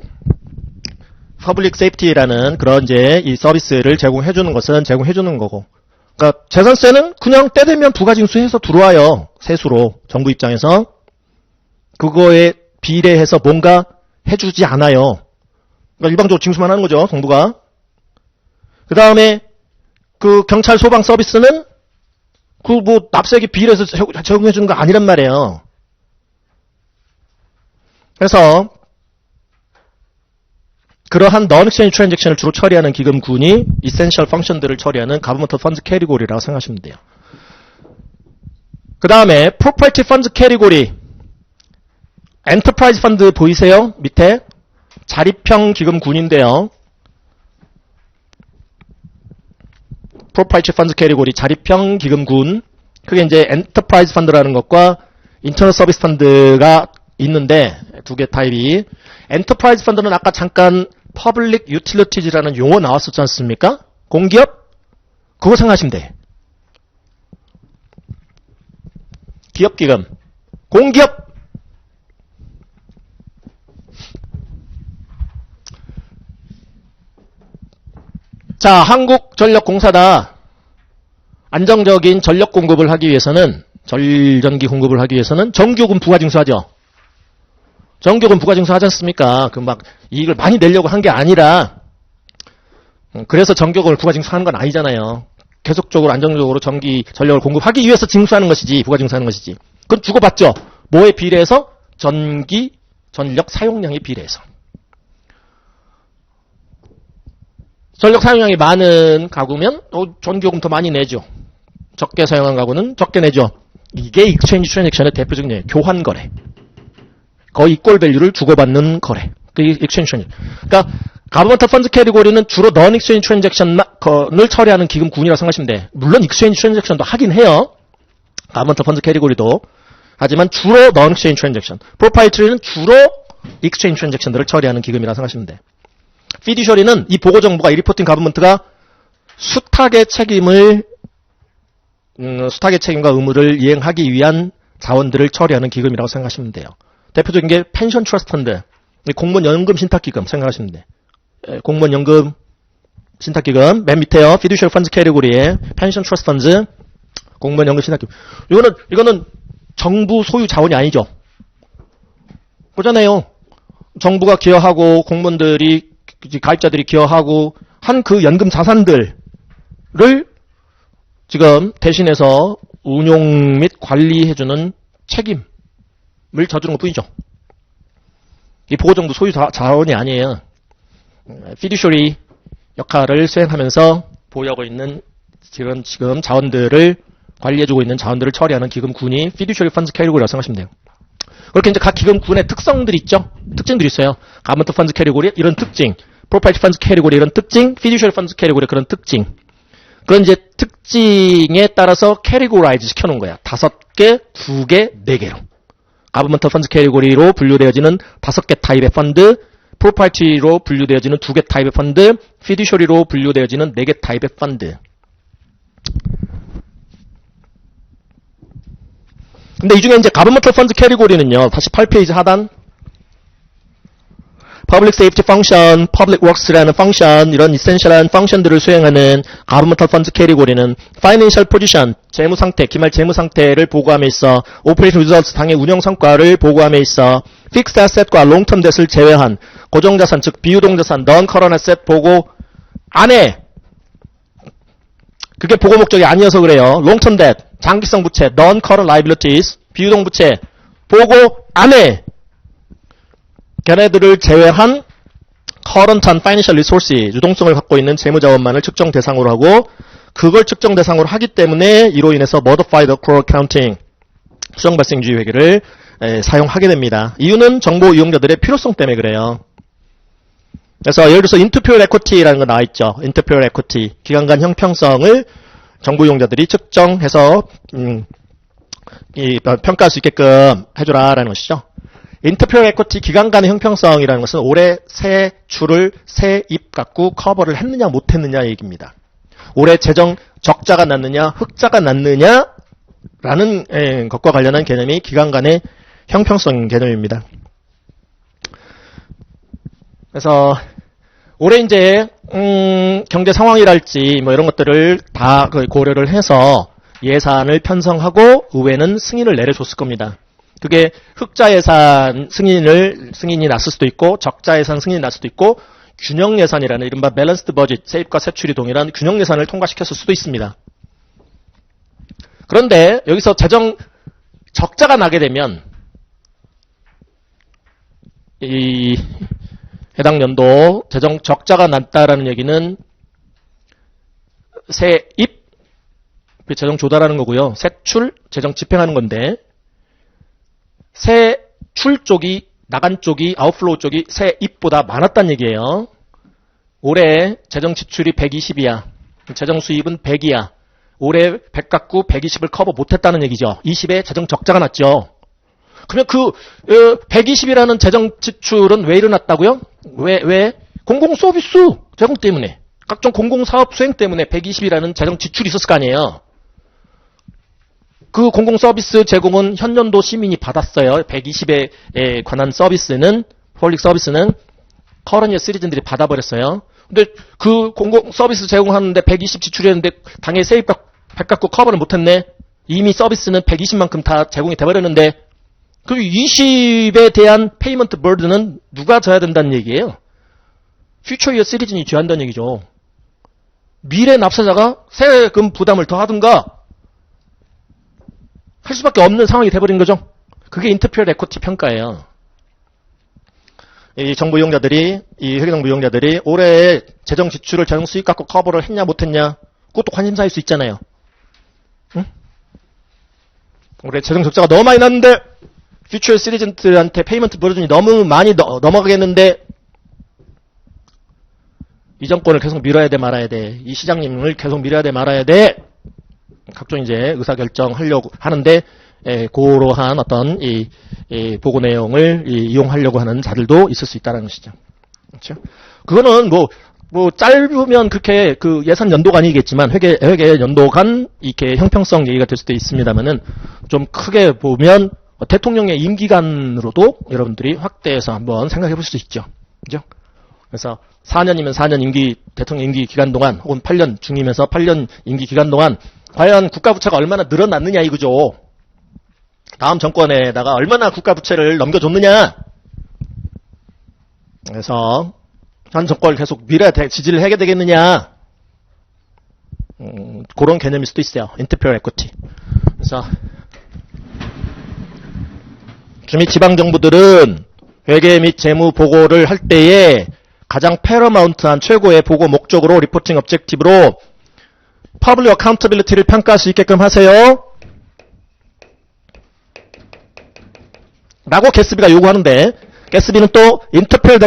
퍼블릭 세이프티라는 그런 이제 이 서비스를 제공해 주는 것은 제공해 주는 거고. 그러니까 재산세는 그냥 때 되면 부가징수해서 들어와요. 세수로 정부 입장에서 그거에 비례해서 뭔가 해 주지 않아요. 그러니까 일방적으로 징수만 하는 거죠, 정부가. 그다음에 그 경찰 소방 서비스는 그 뭐 납세액에 비례해서 제공해 주는 거 아니란 말이에요. 그래서 그러한 non-exchange transaction을 주로 처리하는 기금군이 essential function들을 처리하는 government funds category라고 생각하시면 돼요. 그 다음에 property funds category enterprise fund 보이세요? 밑에 자립형 기금군인데요. property funds category 자립형 기금군 그게 이제 enterprise fund라는 것과 internal service fund가 있는데 두 개 타입이 엔터프라이즈 펀드는 아까 잠깐 퍼블릭 유틸리티즈라는 용어 나왔었지 않습니까? 공기업? 그거 생각하시면 돼. 기업기금. 공기업. 자, 한국전력공사다. 안정적인 전력 공급을 하기 위해서는 전기 공급을 하기 위해서는 정기요금 부가징수하죠. 정기요금 부가징수 하지 않습니까? 그 막 이익을 많이 내려고 한 게 아니라 그래서 정기요금을 부가징수하는 건 아니잖아요. 계속적으로 안정적으로 전력을 공급하기 위해서 징수하는 것이지 부가징수하는 것이지. 그건 주고받죠. 뭐에 비례해서? 전력 사용량에 비례해서. 전력 사용량이 많은 가구면 전기요금 더 많이 내죠. 적게 사용한 가구는 적게 내죠. 이게 익스체인지 트랜잭션의 대표적인 예요. 교환 거래. 거의 이퀄 밸류를 주고받는 거래. 그게 익스체인지. 그러니까 가버먼트 펀드 캐리고리는 주로 non exchange transaction을 처리하는 기금군이라고 생각하시면 돼. 물론 exchange transaction도 하긴 해요. 가버먼트 펀드 캐리고리도. 하지만 주로 non exchange transaction. proprietary는 주로 exchange transaction들을 처리하는 기금이라고 생각하시면 돼. fiduciary는 이 보고 정보가 이 리포팅 가버먼트가 수탁의 책임과 의무를 이행하기 위한 자원들을 처리하는 기금이라고 생각하시면 돼요. 대표적인 게 펜션 트러스트 펀드, 공무원 연금 신탁기금 생각하시면 돼. 공무원 연금 신탁기금 맨 밑에요. fiduciary funds 캐리고리에 펜션 트러스트 펀드, 공무원 연금 신탁기금. 이거는 정부 소유 자원이 아니죠. 그잖아요. 정부가 기여하고 공무원들이 가입자들이 기여하고 한 그 연금 자산들을 지금 대신해서 운용 및 관리해주는 책임을 져주는 것 뿐이죠. 이 보호정부 소유 자원이 아니에요. fiduciary 역할을 수행하면서 보유하고 있는 지금 자원들을 관리해주고 있는 자원들을 처리하는 기금군이 fiduciary funds category라고 생각하시면 돼요. 그렇게 이제 각 기금군의 특성들이 있죠. 특징들이 있어요. government funds category 이런 특징, property funds category 이런 특징, fiduciary funds category 그런 특징. 그런 이제 특징에 따라서 categorize 시켜놓은 거야. 5개, 2개, 4개로. 가버먼털 펀드 캐리고리로 분류되어지는 5개 타입의 펀드, 프로파이티로 분류되어지는 2개 타입의 펀드, 피듀셔리로 분류되어지는 4개 타입의 펀드. 근데 이 중에 이제 가버먼털 펀드 캐리고리는요, 48페이지 하단, Public Safety Function, Public Works라는 펑션, 이런 이센셜한 펑션들을 수행하는 가버먼털 펀드 캐리고리는 Financial Position, 재무상태, 기말 재무상태를 보고함에 있어 Operation Results, 당의 운영 성과를 보고함에 있어 Fixed Asset과 Long Term Debt을 제외한 고정자산, 즉 비유동자산, Non-Current Asset 보고 안에 그게 보고 목적이 아니어서 그래요. Long Term Debt, 장기성 부채, Non-Current Liabilities, 비유동 부채 보고 안에 걔네들을 제외한 current and financial resources, 유동성을 갖고 있는 재무자원만을 측정 대상으로 하고 그걸 측정 대상으로 하기 때문에 이로 인해서 modified accrual accounting, 수정 발생주의 회계를 사용하게 됩니다. 이유는 정보 이용자들의 필요성 때문에 그래요. 그래서 예를 들어서 interperiod equity라는 거 나와있죠. interperiod equity, 기간 간 형평성을 정보 이용자들이 측정해서 평가할 수 있게끔 해줘라라는 것이죠. 인터페어 에쿼티 기간 간의 형평성이라는 것은 올해 세출을 세입 갖고 커버를 했느냐 못했느냐 얘기입니다. 올해 재정 적자가 났느냐 흑자가 났느냐라는 것과 관련한 개념이 기간 간의 형평성 개념입니다. 그래서 올해 이제 경제 상황이랄지 뭐 이런 것들을 다 고려를 해서 예산을 편성하고 의회는 승인을 내려줬을 겁니다. 그게 흑자 예산 승인이 났을 수도 있고 적자 예산 승인이 났을 수도 있고 균형 예산이라는 이른바 밸런스드 버짓, 세입과 세출이 동일한 균형 예산을 통과시켰을 수도 있습니다. 그런데 여기서 재정 적자가 나게 되면 이 해당 연도 재정 적자가 났다라는 얘기는 세입, 재정 조달하는 거고요. 세출, 재정 집행하는 건데 세출 쪽이 나간 쪽이 아웃플로우 쪽이 세입보다 많았다는 얘기예요. 올해 재정 지출이 120이야. 재정 수입은 100이야. 올해 100 갖고 120을 커버 못했다는 얘기죠. 20에 재정 적자가 났죠. 그러면 그 120이라는 재정 지출은 왜 일어났다고요? 왜? 공공서비스 제공 때문에. 각종 공공사업 수행 때문에 120이라는 재정 지출이 있었을 거 아니에요. 그 공공서비스 제공은 현년도 시민이 받았어요. 120에 관한 서비스는, 폴릭 서비스는 커런이어 시리즌들이 받아버렸어요. 근데 그 공공서비스 제공하는데 120 지출했는데 당해 세입 100 갖고 커버를 못했네. 이미 서비스는 120만큼 다 제공이 돼버렸는데 그 20에 대한 페이먼트 버든은 누가 져야 된다는 얘기예요. 퓨처이어 시리즌이 져야 한다는 얘기죠. 미래 납세자가 세금 부담을 더 하든가 할 수밖에 없는 상황이 돼버린 거죠. 그게 인터피어 에쿼티 평가예요. 이 정부 이용자들이, 이 회계정부 이용자들이 올해 재정 지출을 재정 수익 갖고 커버를 했냐 못했냐 그것도 관심사일 수 있잖아요. 응? 올해 재정 적자가 너무 많이 났는데 퓨처 시리즌들한테 페이먼트 버전이 너무 많이 넘어가겠는데 이 정권을 계속 밀어야 돼 말아야 돼. 이 시장님을 계속 밀어야 돼 말아야 돼. 각종 이제 의사결정하려고 하는데 그러한 어떤 이 보고 내용을 이용하려고 하는 자들도 있을 수 있다는 것이죠. 그렇죠? 그거는 뭐 짧으면 그렇게 그 예산 연도가 아니겠지만 회계 연도 간 이렇게 형평성 얘기가 될 수도 있습니다만은 좀 크게 보면 대통령의 임기간으로도 여러분들이 확대해서 한번 생각해 볼 수 있죠. 그죠? 그래서 4년이면 4년 대통령 임기 기간 동안 혹은 8년 중이면서 8년 임기 기간 동안 과연 국가부채가 얼마나 늘어났느냐 이거죠. 다음 정권에다가 얼마나 국가부채를 넘겨줬느냐. 그래서 현 정권을 계속 지지를 하게 되겠느냐. 그런 개념일 수도 있어요. 인터피어 에쿼티. 그래서 주미 지방정부들은 회계 및 재무 보고를 할 때에 가장 패러마운트한 최고의 보고 목적으로 리포팅 objective로 public accountability를 평가할 수 있게끔 하세요. 라고 개스비가 요구하는데 개스비는 또 interperiod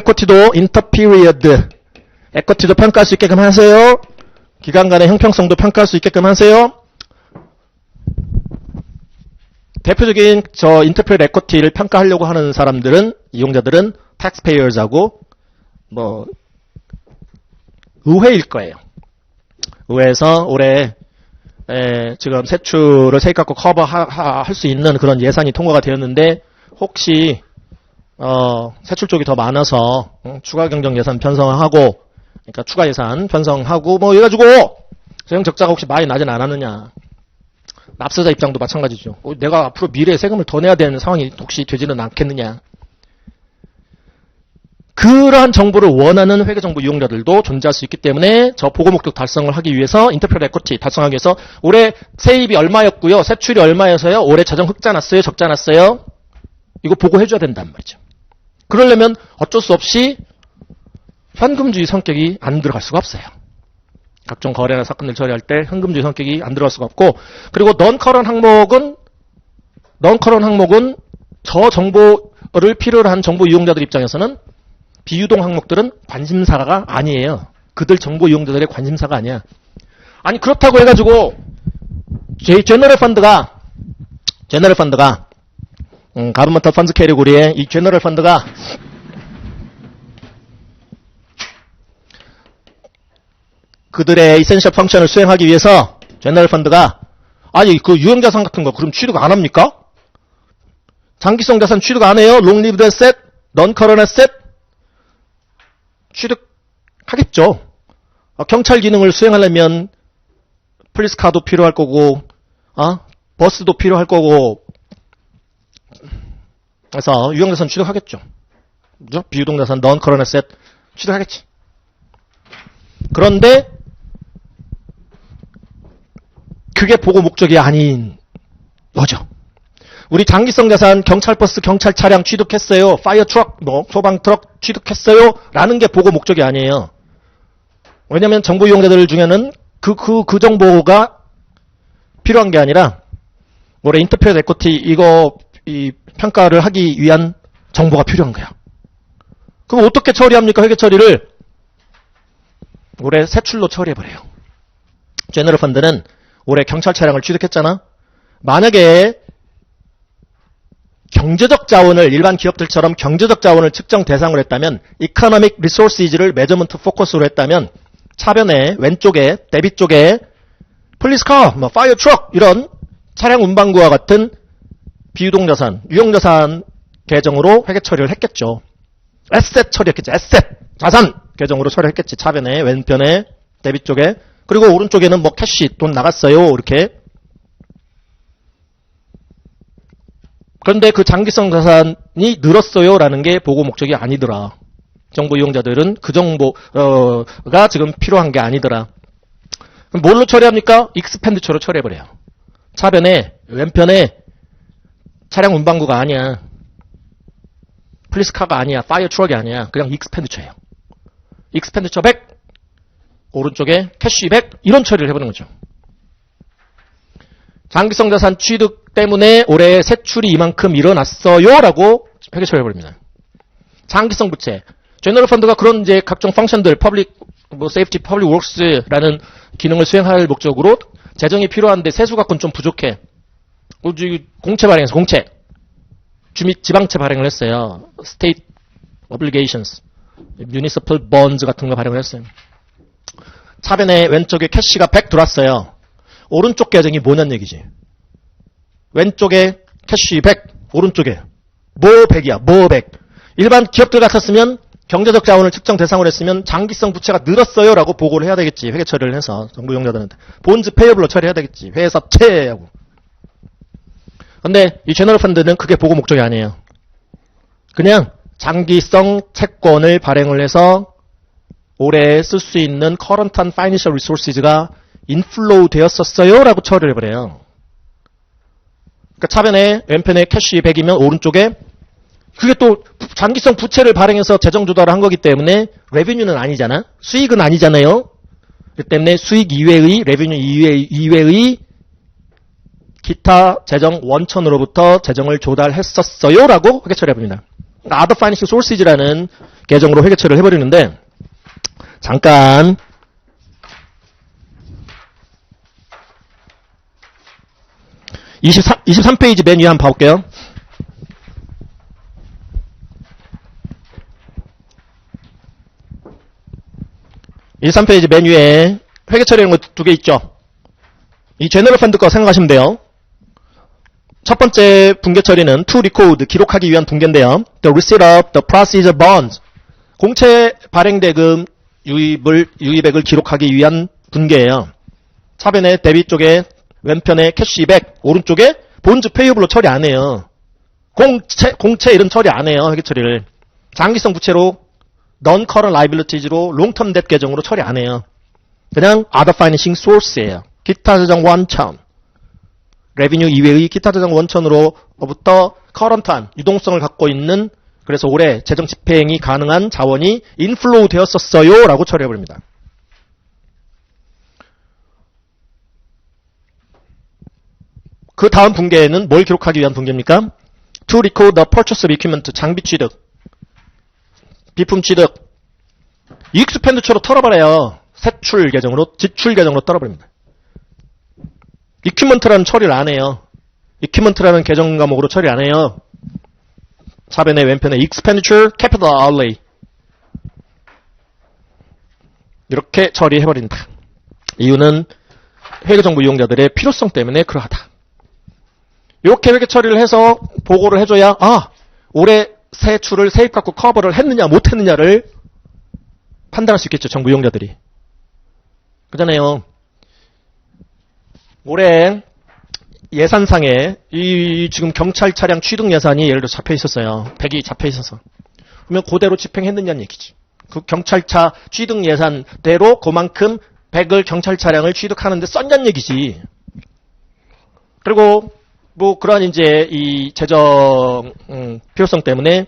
equity도 평가할 수 있게끔 하세요. 기간 간의 형평성도 평가할 수 있게끔 하세요. 대표적인 저 인터프레트 에쿼티를 평가하려고 하는 사람들은, 이용자들은 taxpayers하고 뭐 의회일 거예요. 의회에서 올해 지금 세출을 세입 갖고 커버할 수 있는 그런 예산이 통과가 되었는데, 혹시 세출 쪽이 더 많아서 추가 경정 예산 편성하고, 그러니까 추가 예산 편성하고 뭐 이래가지고 세금 적자가 혹시 많이 나진 않았느냐. 납세자 입장도 마찬가지죠. 내가 앞으로 미래에 세금을 더 내야 되는 상황이 혹시 되지는 않겠느냐. 그러한 정보를 원하는 회계정보 이용자들도 존재할 수 있기 때문에 저 보고 목적 달성을 하기 위해서, 인터프레트 에쿼티 달성하기 위해서 올해 세입이 얼마였고요, 세출이 얼마여서요, 올해 재정 흑자 났어요, 적자 났어요, 이거 보고해줘야 된단 말이죠. 그러려면 어쩔 수 없이 현금주의 성격이 안 들어갈 수가 없어요. 각종 거래나 사건들 처리할 때 현금주의 성격이 안 들어갈 수가 없고, 그리고 넌커런 항목은 저 정보를 필요로 한 정보 이용자들 입장에서는 비유동 항목들은 관심사가 아니에요. 그들 정보 이용자들의 관심사가 아니야. 아니 그렇다고 해가지고 제너럴 펀드가 가버먼트 펀드 캐리고리에 이 제너럴 펀드가 그들의 이센셜 펑션을 수행하기 위해서 제너럴 펀드가, 아니 그 유형자산 같은 거 그럼 취득 안 합니까? 장기성 자산 취득 안 해요? 롱리브드 에셋, 넌커런 에셋 취득하겠죠. 경찰 기능을 수행하려면 폴리스카도 필요할 거고, 버스도 필요할 거고, 그래서 유형자산 취득하겠죠. 그죠? 비유동자산, 넌커런 에셋 취득하겠지. 그런데 그게 보고 목적이 아닌 거죠. 우리 장기성 자산, 경찰버스, 경찰 차량 취득했어요. 파이어 트럭, 뭐 소방 트럭 취득했어요. 라는 게 보고 목적이 아니에요. 왜냐하면 정보 이용자들 중에는 그 정보가 필요한 게 아니라, 올해 인터프레트 에쿼티 이 평가를 하기 위한 정보가 필요한 거야. 그럼 어떻게 처리합니까? 회계 처리를 올해 세출로 처리해버려요. 제너럴 펀드는 올해 경찰 차량을 취득했잖아. 만약에 경제적 자원을, 일반 기업들처럼 경제적 자원을 측정 대상으로 했다면, 이코노믹 리소시즈를 매저먼트 포커스로 했다면, 차변에 왼쪽에 데빗 쪽에 폴리스카, 뭐 파이어 트럭 이런 차량 운반구와 같은 비유동자산, 유형자산 계정으로 회계 처리를 했겠죠. 에셋 처리했겠지. 에셋 자산 계정으로 처리했겠지. 차변에 왼편에 데빗 쪽에, 그리고 오른쪽에는 뭐 캐시, 돈 나갔어요 이렇게. 그런데 그 장기성 자산이 늘었어요 라는 게 보고 목적이 아니더라. 정보 이용자들은 그 정보가 지금 필요한 게 아니더라. 그럼 뭘로 처리합니까? 익스펜디처로 처리해버려요. 차변에 왼편에 차량 운반구가 아니야. 폴리스카가 아니야. 파이어 트럭이 아니야. 그냥 익스펜디처예요. 익스펜디처 100, 오른쪽에 캐시 100, 이런 처리를 해보는 거죠. 장기성 자산 취득 때문에 올해 세출이 이만큼 일어났어요 라고 회계 처리해버립니다. 장기성 부채, 제너럴 펀드가 그런 이제 각종 펑션들, 퍼블릭 뭐 세이프티, 퍼블릭 워크스라는 기능을 수행할 목적으로 재정이 필요한데 세수 갖고는 좀 부족해. 공채 발행해서 공채, 지방채 발행을 했어요. State Obligations, Municipal Bonds 같은 거 발행을 했어요. 차변에 왼쪽에 캐시가 100 들어왔어요. 오른쪽 계정이 뭐냐는 얘기지. 왼쪽에 캐시 100, 오른쪽에 뭐 100이야, 뭐 100. 일반 기업들 같았으면, 경제적 자원을 측정 대상으로 했으면 장기성 부채가 늘었어요 라고 보고를 해야 되겠지. 회계 처리를 해서 정부 이용자들한테 본즈 페이블로 처리해야 되겠지. 회사채하고. 근데 이 제너럴 펀드는 그게 보고 목적이 아니에요. 그냥 장기성 채권을 발행을 해서 올해 쓸 수 있는 current financial resources가 인플로우 되었었어요 라고 처리를 해버려요. 그러니까 차변에 왼편에 캐시 100이면 오른쪽에, 그게 또 장기성 부채를 발행해서 재정 조달을 한 거기 때문에 레비뉴는 아니잖아. 수익은 아니잖아요. 그렇기 때문에 수익 이외의, 레비뉴 이외의 기타 재정 원천으로부터 재정을 조달했었어요 라고 회계 처리해봅니다. 그러니까 Other Financial Sources라는 계정으로 회계 처리를 해버리는데, 잠깐 23페이지 맨 위에 한번 봐볼게요. 23페이지 맨 위에 회계 처리하는 거 두 개 있죠. 이 제너럴 펀드 거 생각하시면 돼요. 첫 번째 분계 처리는 to record, 기록하기 위한 분계인데요. The receipt of the proceeds of bonds, 공채 발행 대금 유입액을 기록하기 위한 분계예요. 차변에 데빗 쪽에 왼편에 캐시백, 오른쪽에 본즈 페이블로 처리 안 해요. 공채 이런 처리 안 해요. 회계 처리를. 장기성 부채로 non-current liabilities로 long-term debt 계정으로 처리 안 해요. 그냥 other financing source예요. 기타 재정 원천. revenue 이외의 기타 재정 원천으로부터 current한 유동성을 갖고 있는, 그래서 올해 재정 집행이 가능한 자원이 inflow 되었었어요 라고 처리해버립니다. 그 다음 분계는 뭘 기록하기 위한 분계입니까? To record the purchase of equipment, 장비 취득, 비품 취득, 익스펜디처로 털어버려요. 세출 계정으로, 지출 계정으로 털어버립니다. 이퀴먼트라는 처리를 안 해요. 이퀴먼트라는 계정 과목으로 처리 안 해요. 차변에 왼편에 expenditure, capital outlay 이렇게 처리해버린다. 이유는 회계정보 이용자들의 필요성 때문에 그러하다. 이렇게 회계 처리를 해서 보고를 해줘야 올해 세출을 세입 갖고 커버를 했느냐 못했느냐를 판단할 수 있겠죠. 정부 이용자들이. 그잖아요. 올해 예산상에 이 지금 경찰 차량 취득 예산이 예를 들어 잡혀 있었어요. 100이 잡혀 있어서. 그러면 그대로 집행했느냐는 얘기지. 그 경찰차 취득 예산대로 그만큼 100을 경찰 차량을 취득하는데 썼냐는 얘기지. 그리고 뭐 그러한 이제 이 재정 필요성 때문에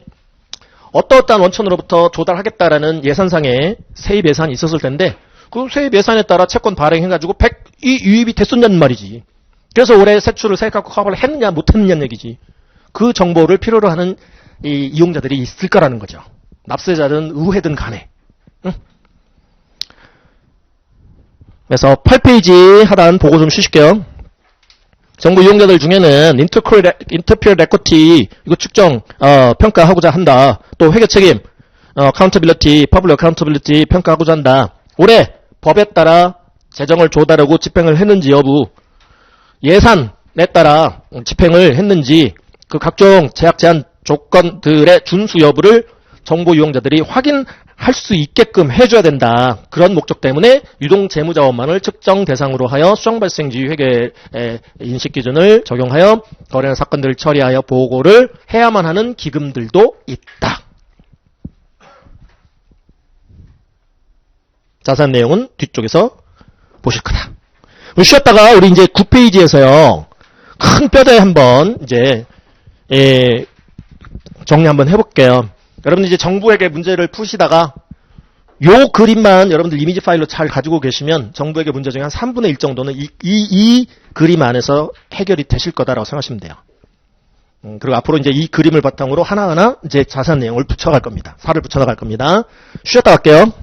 어떠한 원천으로부터 조달하겠다라는 예산상의 세입 예산이 있었을 텐데 그 세입 예산에 따라 채권 발행해가지고 100이 유입이 됐었냐는 말이지. 그래서 올해 세출을 세입갖고 커버를 했느냐 못했느냐는 얘기지. 그 정보를 필요로 하는 이 이용자들이 있을 거라는 거죠. 납세자든 의회든 간에. 응? 그래서 8페이지 하단 보고 좀 쉬실게요. 정부 이용자들 중에는 interperiod equity 이거 측정 평가하고자 한다. 또 회계 책임 accountability, public accountability 평가하고자 한다. 올해 법에 따라 재정을 조달하고 집행을 했는지 여부, 예산에 따라 집행을 했는지 그 각종 제약 제한 조건들의 준수 여부를 정보 이용자들이 확인할 수 있게끔 해줘야 된다. 그런 목적 때문에 유동재무자원만을 측정 대상으로 하여 수정발생지 회계 인식 기준을 적용하여 거래한 사건들을 처리하여 보고를 해야만 하는 기금들도 있다. 자세한 내용은 뒤쪽에서 보실 거다. 쉬었다가 우리 이제 9페이지에서요. 큰 뼈대 한번 이제 정리 한번 해볼게요. 여러분들 이제 정부에게 문제를 푸시다가 요 그림만 여러분들 이미지 파일로 잘 가지고 계시면 정부에게 문제 중에 한 3분의 1 정도는 이 그림 안에서 해결이 되실 거다라고 생각하시면 돼요. 그리고 앞으로 이제 이 그림을 바탕으로 하나하나 이제 자세한 내용을 붙여갈 겁니다. 살을 붙여나갈 겁니다. 쉬었다 갈게요.